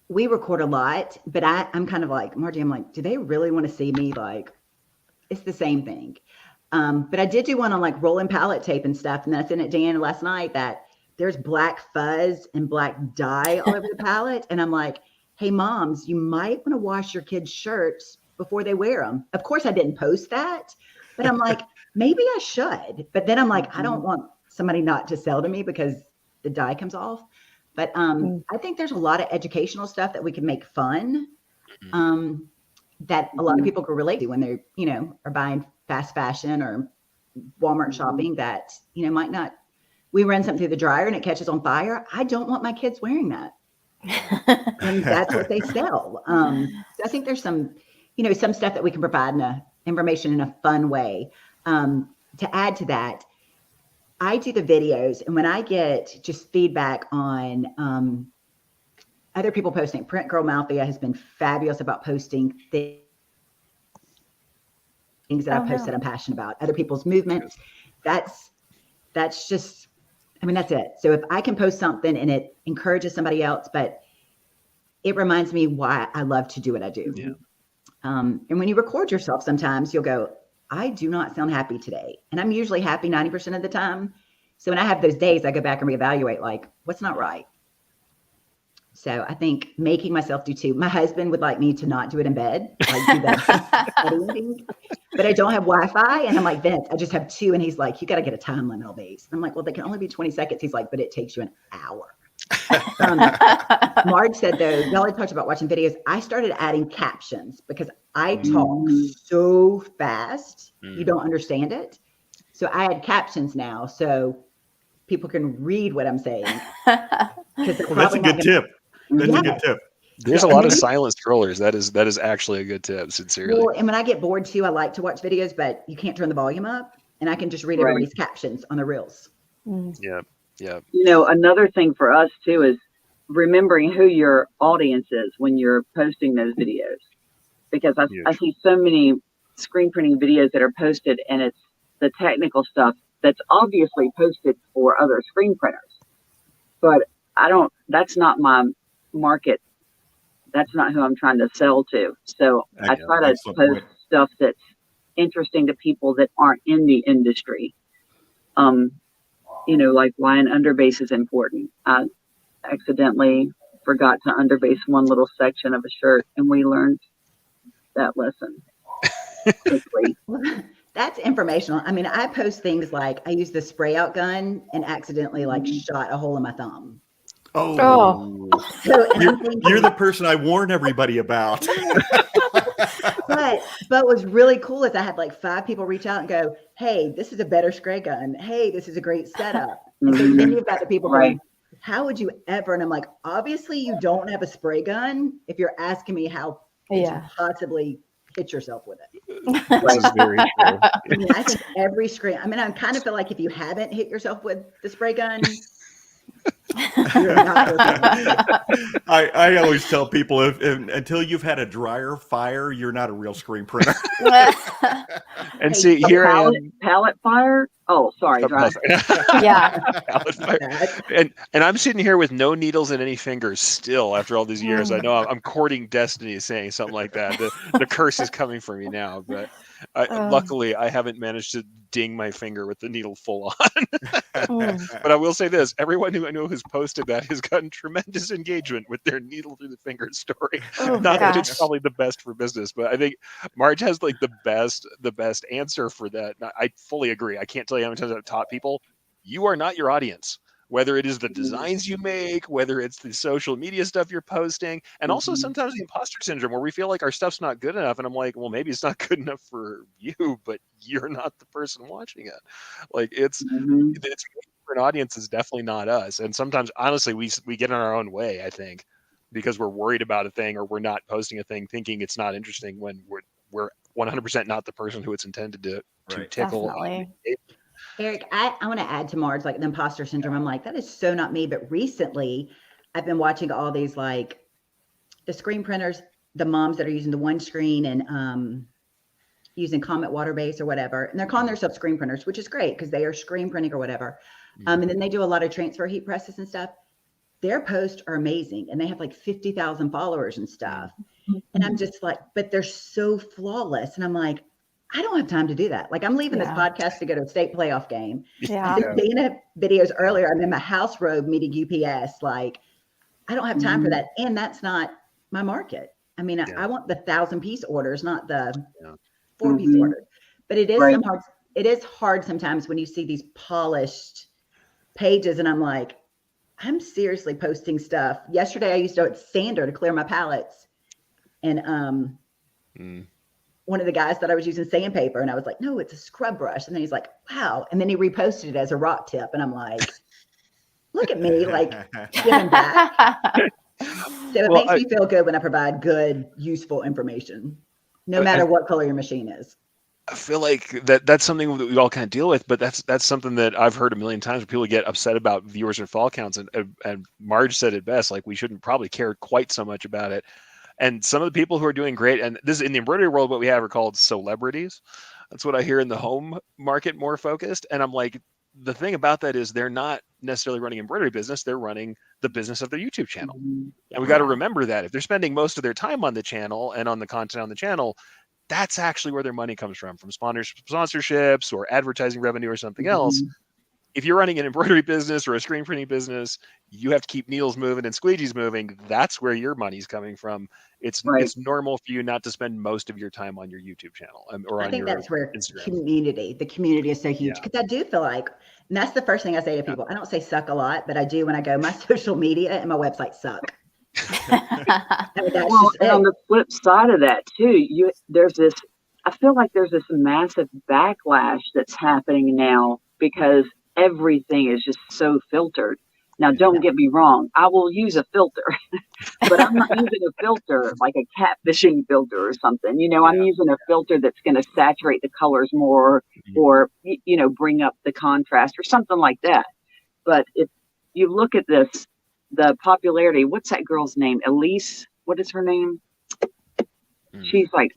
we record a lot, but I'm kind of like, Margie, I'm like, do they really want to see me? Like, it's the same thing. But I did do one on like rolling pallet tape and stuff. And then I sent it to Deanna last night that there's black fuzz and black dye all over the pallet. And I'm like, hey, moms, you might want to wash your kids' shirts before they wear them. Of course, I didn't post that, but I'm like, maybe I should. But then I'm like, I don't want somebody not to sell to me because the dye comes off. But I think there's a lot of educational stuff that we can make fun, that a lot of people can relate to when they're, are buying fast fashion or Walmart shopping that, might not. We run something through the dryer and it catches on fire. I don't want my kids wearing that. And that's what they sell. So I think there's some, some stuff that we can provide information in a fun way. To add to that, I do the videos, and when I get just feedback on other people posting, Print Girl Malthea has been fabulous about posting things that I've posted I'm passionate about, other people's movements. That's just, that's it. So if I can post something and it encourages somebody else, but it reminds me why I love to do what I do. Yeah. And when you record yourself, sometimes you'll go, I do not sound happy today. And I'm usually happy 90% of the time. So when I have those days, I go back and reevaluate, like, what's not right? So I think making myself do 2. My husband would like me to not do it in bed, like do that editing, but I don't have Wi-Fi. And I'm like, Vince, I just have 2. And he's like, you got to get a time limit on these. I'm like, well, they can only be 20 seconds. He's like, but it takes you an hour. Marj said, though, y'all had talked about watching videos. I started adding captions because I talk so fast, you don't understand it. So I add captions now so people can read what I'm saying. That's a good tip. That's a good tip. There's a lot of silent scrollers. That is actually a good tip, sincerely. Well, and when I get bored too, I like to watch videos, but you can't turn the volume up. and I can just read Right. everybody's captions on the reels. Yeah. You know, another thing for us too is remembering who your audience is when you're posting those videos, because I see so many screen printing videos that are posted, and it's the technical stuff that's obviously posted for other screen printers, but that's not my market. That's not who I'm trying to sell to. So I try to post stuff that's interesting to people that aren't in the industry. You know, like why an underbase is important. I accidentally forgot to underbase one little section of a shirt, and we learned that lesson quickly. That's informational. I mean, I post things like I used the spray out gun and accidentally like shot a hole in my thumb. Oh. So, You're the person I warn everybody about. But what's really cool is I had like 5 people reach out and go, "Hey, this is a better spray gun. Hey, this is a great setup." And so then you've got the people going, "How would you ever?" And I'm like, obviously you don't have a spray gun if you're asking me how could you possibly hit yourself with it. This is very true. I mean, I think every screen, I mean, I kind of feel like if you haven't hit yourself with the spray gun, you're not I always tell people if until you've had a dryer fire, you're not a real screen printer. And see, here I am. Pallet fire. Oh, sorry. Yeah. Pallet fire. And I'm sitting here with no needles in any fingers still after all these years. I know I'm courting destiny saying something like that. The curse is coming for me now, but luckily I haven't managed to ding my finger with the needle full on. But I will say this, everyone who I know who's posted that has gotten tremendous engagement with their needle through the finger story. Not that it's probably the best for business, but I think Marj has like the best answer for that. I fully agree. I can't tell you how many times I've taught people, you are not your audience. Whether it is the designs you make, whether it's the social media stuff you're posting, and also sometimes the imposter syndrome where we feel like our stuff's not good enough. And I'm like, well, maybe it's not good enough for you, but you're not the person watching it. Like it's for an audience is definitely not us. And sometimes, honestly, we get in our own way, I think, because we're worried about a thing or we're not posting a thing thinking it's not interesting when we're 100% not the person who it's intended to tickle. Definitely. Eric, I want to add to Marj, like the imposter syndrome. I'm like, that is so not me. But recently I've been watching all these, like the screen printers, the moms that are using the one screen and using Comet water base or whatever. And they're calling themselves screen printers, which is great because they are screen printing or whatever. And then they do a lot of transfer heat presses and stuff. Their posts are amazing. And they have like 50,000 followers and stuff. And I'm just like, but they're so flawless. And I'm like, I don't have time to do that. Like I'm leaving this podcast to go to a state playoff game. Deanna videos earlier, I'm in my house robe meeting UPS. Like I don't have time for that. And that's not my market. I mean, I want the 1,000-piece orders, not the 4-piece orders. But it is hard sometimes when you see these polished pages and I'm like, I'm seriously posting stuff. Yesterday I used a sander to clear my palettes. And one of the guys thought I was using sandpaper and I was like, no, it's a scrub brush. And then he's like, wow. And then he reposted it as a rock tip. And I'm like, look at me, like giving back. So it makes me feel good when I provide good, useful information, no matter what color your machine is. I feel like that's something that we all kind of deal with, but that's something that I've heard a million times where people get upset about viewers and fall counts. And Marj said it best, like we shouldn't probably care quite so much about it. And some of the people who are doing great, and this is in the embroidery world, what we have are called celebrities. That's what I hear in the home market, more focused. And I'm like, the thing about that is they're not necessarily running embroidery business. They're running the business of their YouTube channel. And we got to remember that if they're spending most of their time on the channel and on the content on the channel, that's actually where their money comes from sponsorships or advertising revenue or something else. If you're running an embroidery business or a screen printing business, you have to keep needles moving and squeegees moving. That's where your money's coming from. It's normal for you not to spend most of your time on your YouTube channel or on your Instagram. I think that's where the community is so huge. Because I do feel like, and that's the first thing I say to people. I don't say suck a lot, but I do when I go, my social media and my website suck. I mean, and on the flip side of that too, I feel like there's this massive backlash that's happening now because everything is just so filtered. Now, don't get me wrong. I will use a filter, but I'm not using a filter like a catfishing filter or something. You know, I'm using a filter that's going to saturate the colors more or, bring up the contrast or something like that. But if you look at this, the popularity, what's that girl's name? Elise, what is her name? She's like,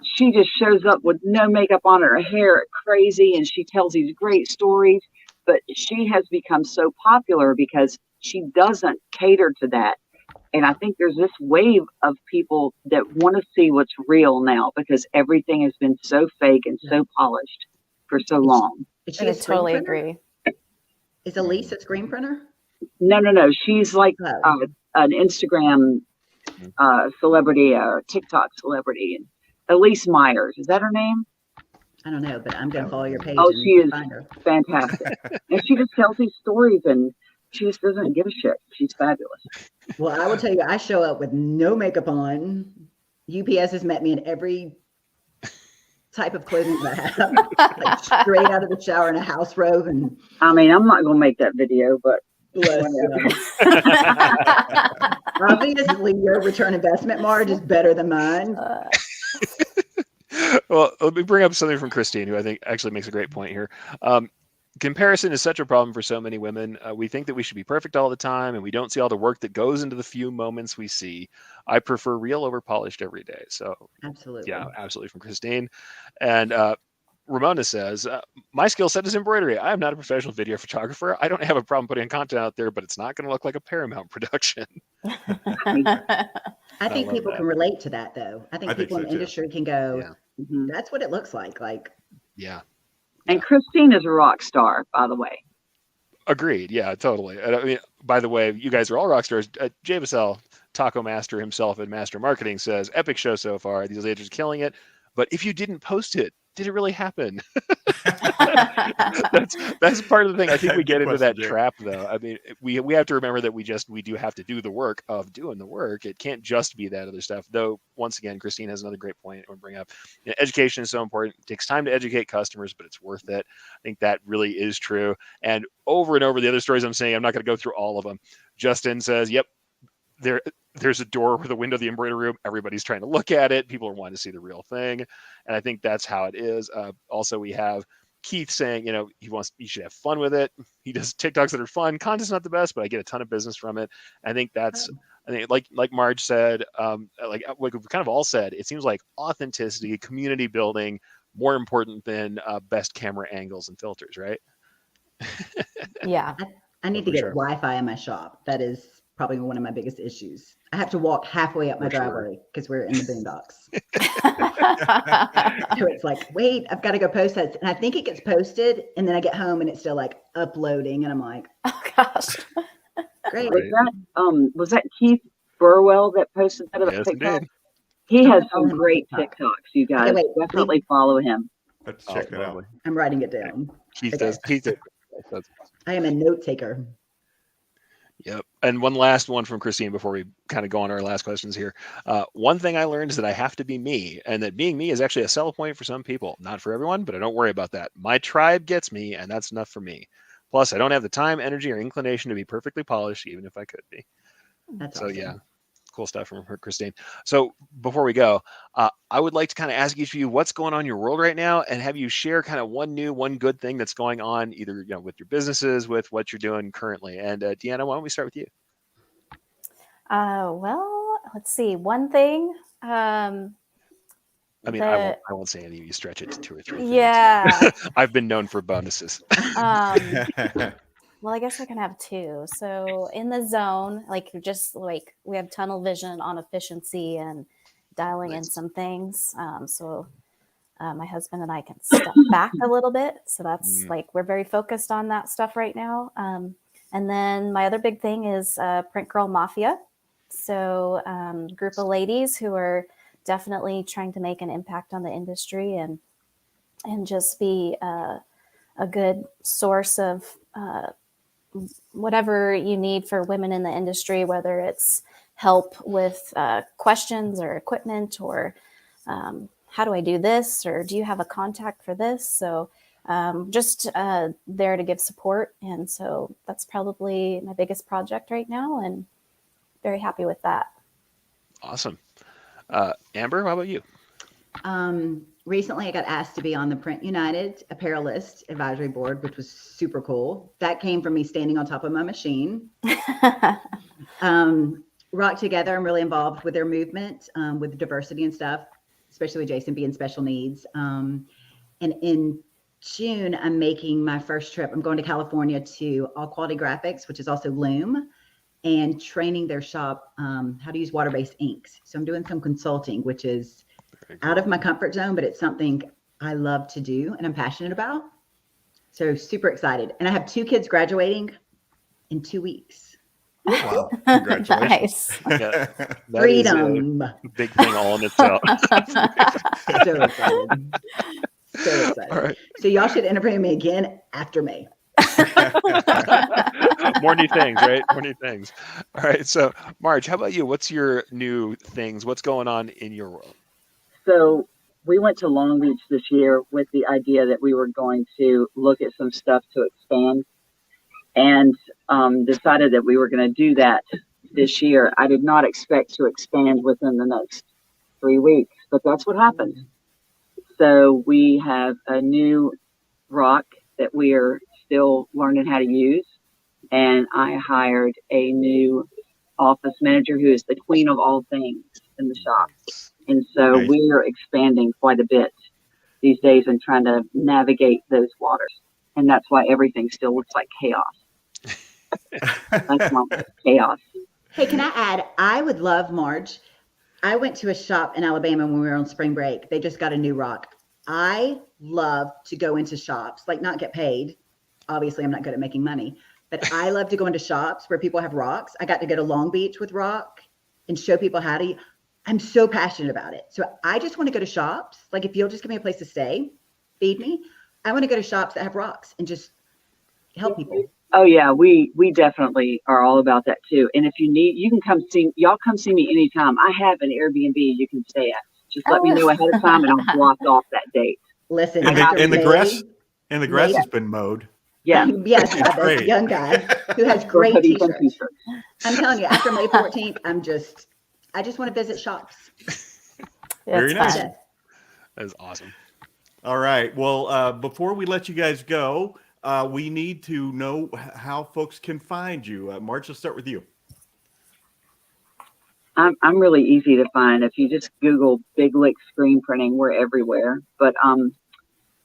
she just shows up with no makeup on, her hair crazy, and she tells these great stories. But she has become so popular because she doesn't cater to that. And I think there's this wave of people that want to see what's real now because everything has been so fake and so polished for so long. Is she I a screen totally printer? agree. Is Elise a screen printer? No. She's like an Instagram celebrity or TikTok celebrity. And Elise Myers, is that her name? I don't know, but I'm going to follow your page. Oh, and she is find her. fantastic. And she just tells these stories and she just doesn't give a shit. She's fabulous. Well, I will tell you, I show up with no makeup on. UPS has met me in every type of clothing that I have, like straight out of the shower in a house robe. And I mean, I'm not going to make that video, but obviously your return investment, Marj, is better than mine. Well, let me bring up something from Christine, who I think actually makes a great point here. Comparison is such a problem for so many women. We think that we should be perfect all the time, and we don't see all the work that goes into the few moments we see. I prefer real over polished every day. So, Absolutely. Yeah, absolutely from Christine. And Ramona says, my skill set is embroidery. I am not a professional video photographer. I don't have a problem putting content out there, but it's not going to look like a Paramount production. I think people can relate to that, though. I think people in the industry can go, that's what it looks like. Yeah. And Christine is a rock star, by the way. Agreed. Yeah, totally. I mean, by the way, you guys are all rock stars. Jay Vassell, Taco Master himself and Master Marketing says, epic show so far. These ladies are killing it. But if you didn't post it, did it really happen? that's part of the thing. I think we get into that trap, though. I mean, we have to remember that we do have to do the work of doing the work. It can't just be that other stuff. Though, once again, Christine has another great point I want to bring up. Education is so important. It takes time to educate customers, but it's worth it. I think that really is true. And over, the other stories I'm saying, I'm not going to go through all of them. Justin says, yep, there's a door with a window of the embroidery room. Everybody's trying to look at it. People are wanting to see the real thing. And I think that's how it is. Also, we have Keith saying, you should have fun with it. He does TikToks that are fun. Content's not the best, but I get a ton of business from it. I think like Marj said, like we've kind of all said, it seems like authenticity, community building, more important than best camera angles and filters, right? Yeah. I need to get Wi-Fi in my shop. That is probably one of my biggest issues. I have to walk halfway up my driveway because we're in the boondocks. So it's like, wait, I've got to go post that. And I think it gets posted and then I get home and it's still like uploading. And I'm like, oh gosh. Great. Was that Keith Burwell that posted that about TikTok? Indeed. He has some great TikToks, you guys. Okay, definitely follow him. Let's check it out. I'm writing it down. Keith does. I am a note taker. Yep. And one last one from Christine before we kind of go on our last questions here. One thing I learned is that I have to be me, and that being me is actually a sell point for some people. Not for everyone, but I don't worry about that. My tribe gets me, and that's enough for me. Plus, I don't have the time, energy, or inclination to be perfectly polished, even if I could be. That's so awesome. Yeah. Cool stuff from her, Christine. So before we go, I would like to kind of ask each of you what's going on in your world right now, and have you share kind of one good thing that's going on, either with your businesses, with what you're doing currently. And Deanna, why don't we start with you? Well, let's see. One thing. I won't say any of you. Stretch it to 2 or 3 things. Yeah. I've been known for bonuses. Well, I guess I can have 2. So in the zone, we have tunnel vision on efficiency and dialing in some things. So my husband and I can step back a little bit. So that's we're very focused on that stuff right now. And then my other big thing is Print Girl Mafia. So group of ladies who are definitely trying to make an impact on the industry and just be a good source of whatever you need for women in the industry, whether it's help with questions or equipment or how do I do this, or do you have a contact for this? So just there to give support. And so that's probably my biggest project right now, and very happy with that. Awesome. Amber, how about you? Recently, I got asked to be on the Print United Apparelist Advisory Board, which was super cool. That came from me standing on top of my machine. Rock Together, I'm really involved with their movement, with diversity and stuff, especially with Jason being special needs. And in June, I'm making my first trip. I'm going to California to All Quality Graphics, which is also Loom, and training their shop how to use water-based inks. So I'm doing some consulting, which is out of my comfort zone, but it's something I love to do and I'm passionate about. So super excited. And I have 2 kids graduating in 2 weeks. Wow. Congratulations. Nice. Yeah, that is Freedom. a big thing all in itself. So excited. So excited. All right. So y'all should interview me again after May. More new things, right? More new things. All right. So, Marj, how about you? What's your new things? What's going on in your world? So we went to Long Beach this year with the idea that we were going to look at some stuff to expand, and decided that we were going to do that this year. I did not expect to expand within the next 3 weeks, but that's what happened. So we have a new rock that we are still learning how to use, and I hired a new office manager who is the queen of all things in the shop. And so Nice. we are expanding quite a bit these days and trying to navigate those waters. And that's why everything still looks like chaos. That's not chaos. Hey, can I add? I would love, Marj. I went to a shop in Alabama when we were on spring break. They just got a new rock. I love to go into shops, like not get paid. Obviously, I'm not good at making money, but I love to go into shops where people have rocks. I got to go to Long Beach with rock and show people how to. I'm so passionate about it. So I just want to go to shops. Like if you'll just give me a place to stay, feed me. I want to go to shops that have rocks and just help people. Oh yeah, we definitely are all about that too. And if you need, you can come see, y'all come see me anytime. I have an Airbnb you can stay at. Just let me know ahead of time and I'll block off that date. Listen, And after the May- grass May- has been mowed. Yeah. Yes, I have Great. this young guy who has great Hoodies and t-shirts. t-shirts. I'm telling you, after May 14th, I just want to visit shops. Very It's nice. fun. That is awesome. All right. Well, before we let you guys go, we need to know how folks can find you. Marj, let's start with you. I'm really easy to find. If you just Google Big Lick Screen Printing, we're everywhere. But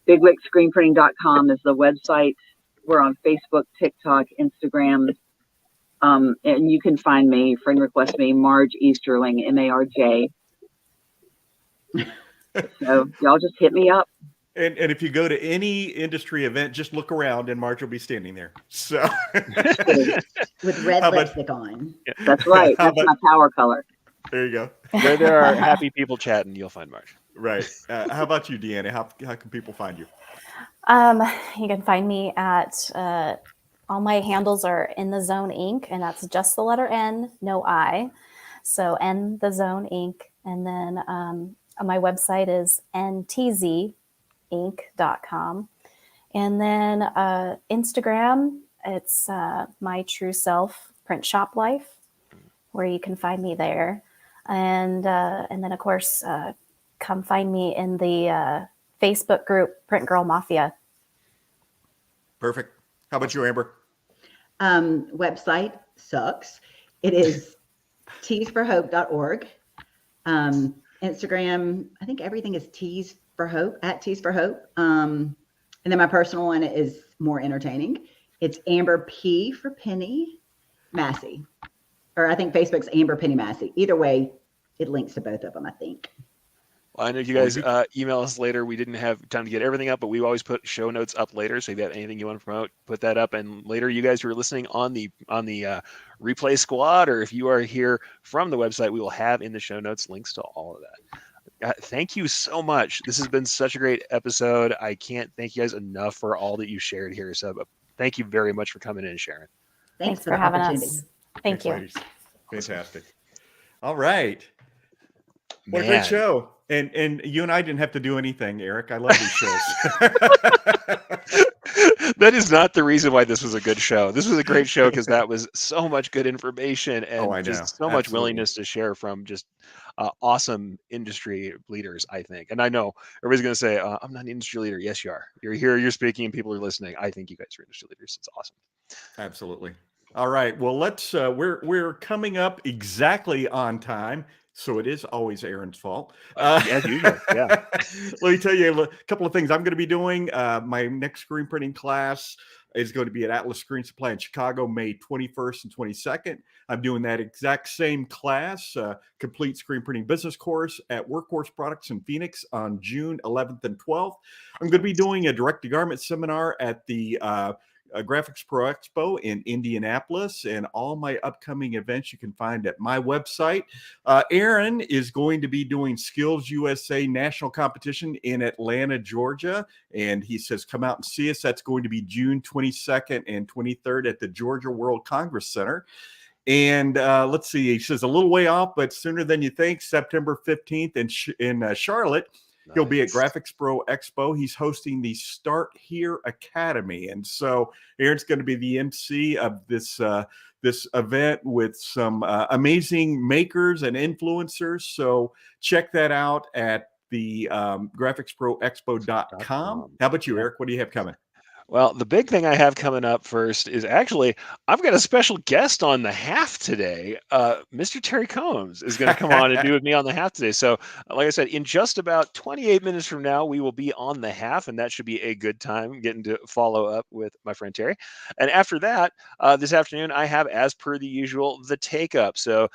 biglickscreenprinting.com is the website. We're on Facebook, TikTok, Instagram. And you can find me, friend request me, Marj Easterling, Marj. So y'all just hit me up. And if you go to any industry event, just look around and Marj will be standing there. So With red How about- lipstick on. That's right. How That's about- my power color. there you go. Where there are happy people chatting, you'll find Marj. Right. How about you, Deanna? How can people find you? You can find me at all my handles are In the Zone Inc. and that's just the letter N, no I. So N the Zone Inc. And then my website is ntzinc.com. And then Instagram, it's My True Self Print Shop Life, where you can find me there. And then of course, come find me in the Facebook group Print Girl Mafia. Perfect. How about you, Amber? Website sucks. It is teesforhope.org. Instagram, I think everything is Tees for Hope, at Tees for Hope. And then my personal one is more entertaining. It's Amber P for Penny Massey. Or I think Facebook's Amber Penny Massey. Either way, it links to both of them, I think. Well, I know you guys email us later. We didn't have time to get everything up, but we always put show notes up later. So if you have anything you want to promote, put that up. And later, you guys who are listening on the replay squad, or if you are here from the website, we will have in the show notes links to all of that. Thank you so much. This has been such a great episode. I can't thank you guys enough for all that you shared here. So thank you very much for coming in and sharing. Thanks for the having opportunity. us. Thank Thanks, you. ladies. Fantastic. All right. What a Man. great show. And you and I didn't have to do anything, Eric. I love these shows. That is not the reason why this was a good show. This was a great show because that was so much good information and Oh, I know. just so much Absolutely. willingness to share from just awesome industry leaders, I think. And I know everybody's going to say, I'm not an industry leader. Yes, you are. You're here, you're speaking, and people are listening. I think you guys are industry leaders. It's awesome. Absolutely. All right. Well, let's. We're coming up exactly on time, so it is always Aaron's fault. As usual. Yeah. Let me tell you a couple of things I'm going to be doing. My next screen printing class is going to be at Atlas Screen Supply in Chicago, May 21st and 22nd. I'm doing that exact same class, complete screen printing business course at Workhorse Products in Phoenix on June 11th and 12th. I'm going to be doing a direct to garment seminar at the Graphics Pro Expo in Indianapolis, and all my upcoming events you can find at my website. Aaron is going to be doing Skills USA National Competition in Atlanta, Georgia, and he says come out and see us. That's going to be June 22nd and 23rd at the Georgia World Congress Center. And let's see, he says a little way off, but sooner than you think, September 15th in Charlotte. Nice. He'll be at Graphics Pro Expo. He's hosting the Start Here Academy. And so Aaron's going to be the MC of this event with some amazing makers and influencers. So check that out at the graphicsproexpo.com. How about you, Eric? What do you have coming? Well, the big thing I have coming up first is actually I've got a special guest on the half today. Mr. Terry Combs is going to come on and do with me on the half today. So, like I said, in just about 28 minutes from now, we will be on the half, and that should be a good time getting to follow up with my friend Terry. And after that, this afternoon, I have, as per the usual, the take up. So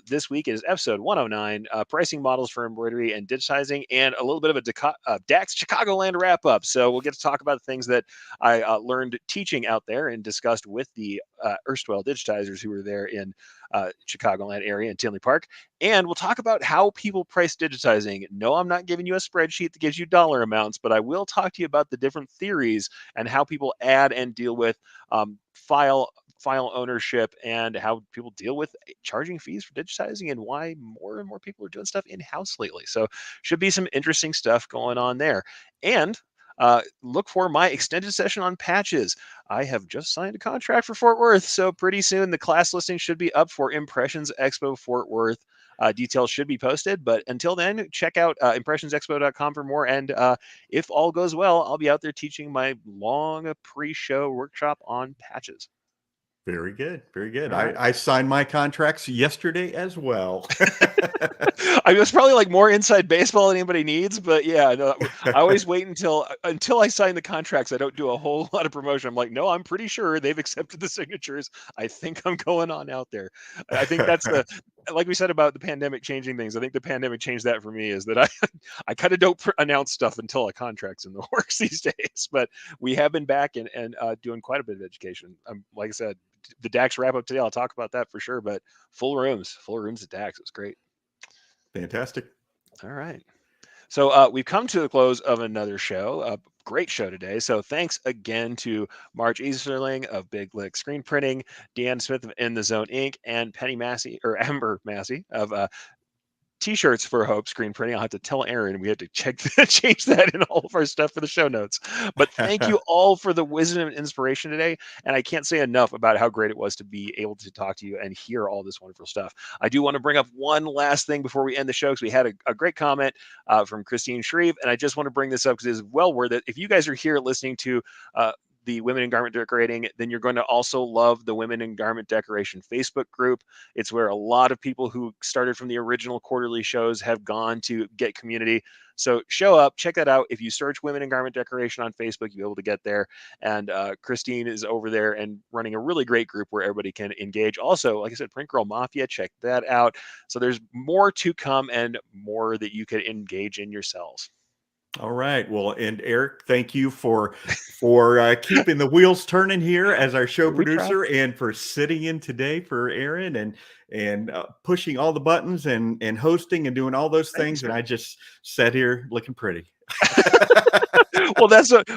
this week is episode 109, pricing models for embroidery and digitizing, and a little bit of a DAX Chicagoland wrap up. So we'll get to talk about things that I learned teaching out there and discussed with the erstwhile digitizers who were there in Chicagoland area in Tinley Park. And we'll talk about how people price digitizing. No, I'm not giving you a spreadsheet that gives you dollar amounts, but I will talk to you about the different theories and how people add and deal with file ownership and how people deal with charging fees for digitizing and why more and more people are doing stuff in-house lately. So should be some interesting stuff going on there. And look for my extended session on patches. I have just signed a contract for Fort Worth, so pretty soon the class listing should be up for Impressions Expo Fort Worth. Details should be posted, but until then, check out impressionsexpo.com for more. And if all goes well, I'll be out there teaching my long pre-show workshop on patches. Very good. Very good. Right. I signed my contracts yesterday as well. I mean, it's probably like more inside baseball than anybody needs, but yeah, no, I always wait until I sign the contracts. I don't do a whole lot of promotion. I'm like, no, I'm pretty sure they've accepted the signatures. I think I'm going on out there. I think that's like we said about the pandemic changing things. I think the pandemic changed that for me, is that I kind of don't announce stuff until a contract's in the works these days. But we have been back and doing quite a bit of education. Like I said, the DAX wrap up today, I'll talk about that for sure, but full rooms at DAX. It was great. Fantastic. All right. So we've come to the close of another show, a great show today. So thanks again to Marj Easterling of Big Lick Screen Printing, Deanna Smith of In the Zone Inc., and Amber Massey of Tshirts for Hope Screenprinting. I'll have to tell Aaron we had to change that in all of our stuff for the show notes. But thank you all for the wisdom and inspiration today. And I can't say enough about how great it was to be able to talk to you and hear all this wonderful stuff. I do want to bring up one last thing before we end the show, because we had a great comment from Christine Shreve. And I just want to bring this up because it's well worth it. If you guys are here listening to the Women in Garment Decorating, then you're going to also love the Women in Garment Decoration Facebook group. It's where a lot of people who started from the original quarterly shows have gone to get community. So show up, check that out. If you search Women in Garment Decoration on Facebook, you'll be able to get there. And Christine is over there and running a really great group where everybody can engage. Also, like I said, Print Girl Mafia, check that out. So there's more to come and more that you could engage in yourselves. All right. Well, and Eric, thank you for keeping the wheels turning here as our show producer, and for sitting in today for Aaron and pushing all the buttons and hosting and doing all those things. And I just sat here looking pretty. Well,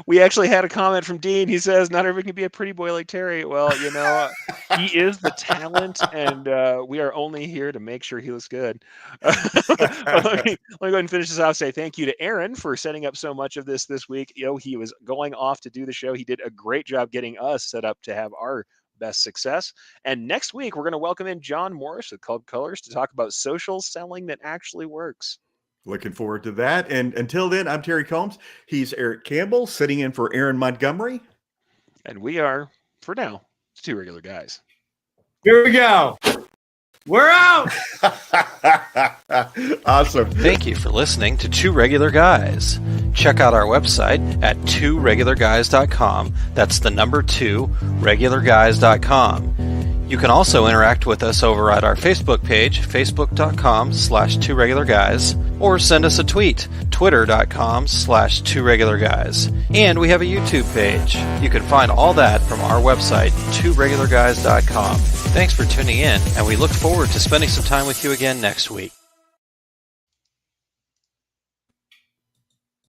we actually had a comment from Dean. He says, not everyone can be a pretty boy like Terry. Well, he is the talent, and we are only here to make sure he looks good. Let me go ahead and finish this off. Say thank you to Aaron for setting up so much of this week. He was going off to do the show. He did a great job getting us set up to have our best success. And next week, we're going to welcome in John Morris with Club Colors to talk about social selling that actually works. Looking forward to that. And until then, I'm Terry Combs. He's Eric Campbell, sitting in for Aaron Montgomery. And we are, for now, two regular guys. Here we go. We're out. Awesome. Thank you for listening to Two Regular Guys. Check out our website at tworegularguys.com. That's the number 2, regularguys.com. You can also interact with us over at our Facebook page, facebook.com/tworegularguys, or send us a tweet, twitter.com/tworegularguys. And we have a YouTube page. You can find all that from our website, tworegularguys.com. Thanks for tuning in, and we look forward to spending some time with you again next week.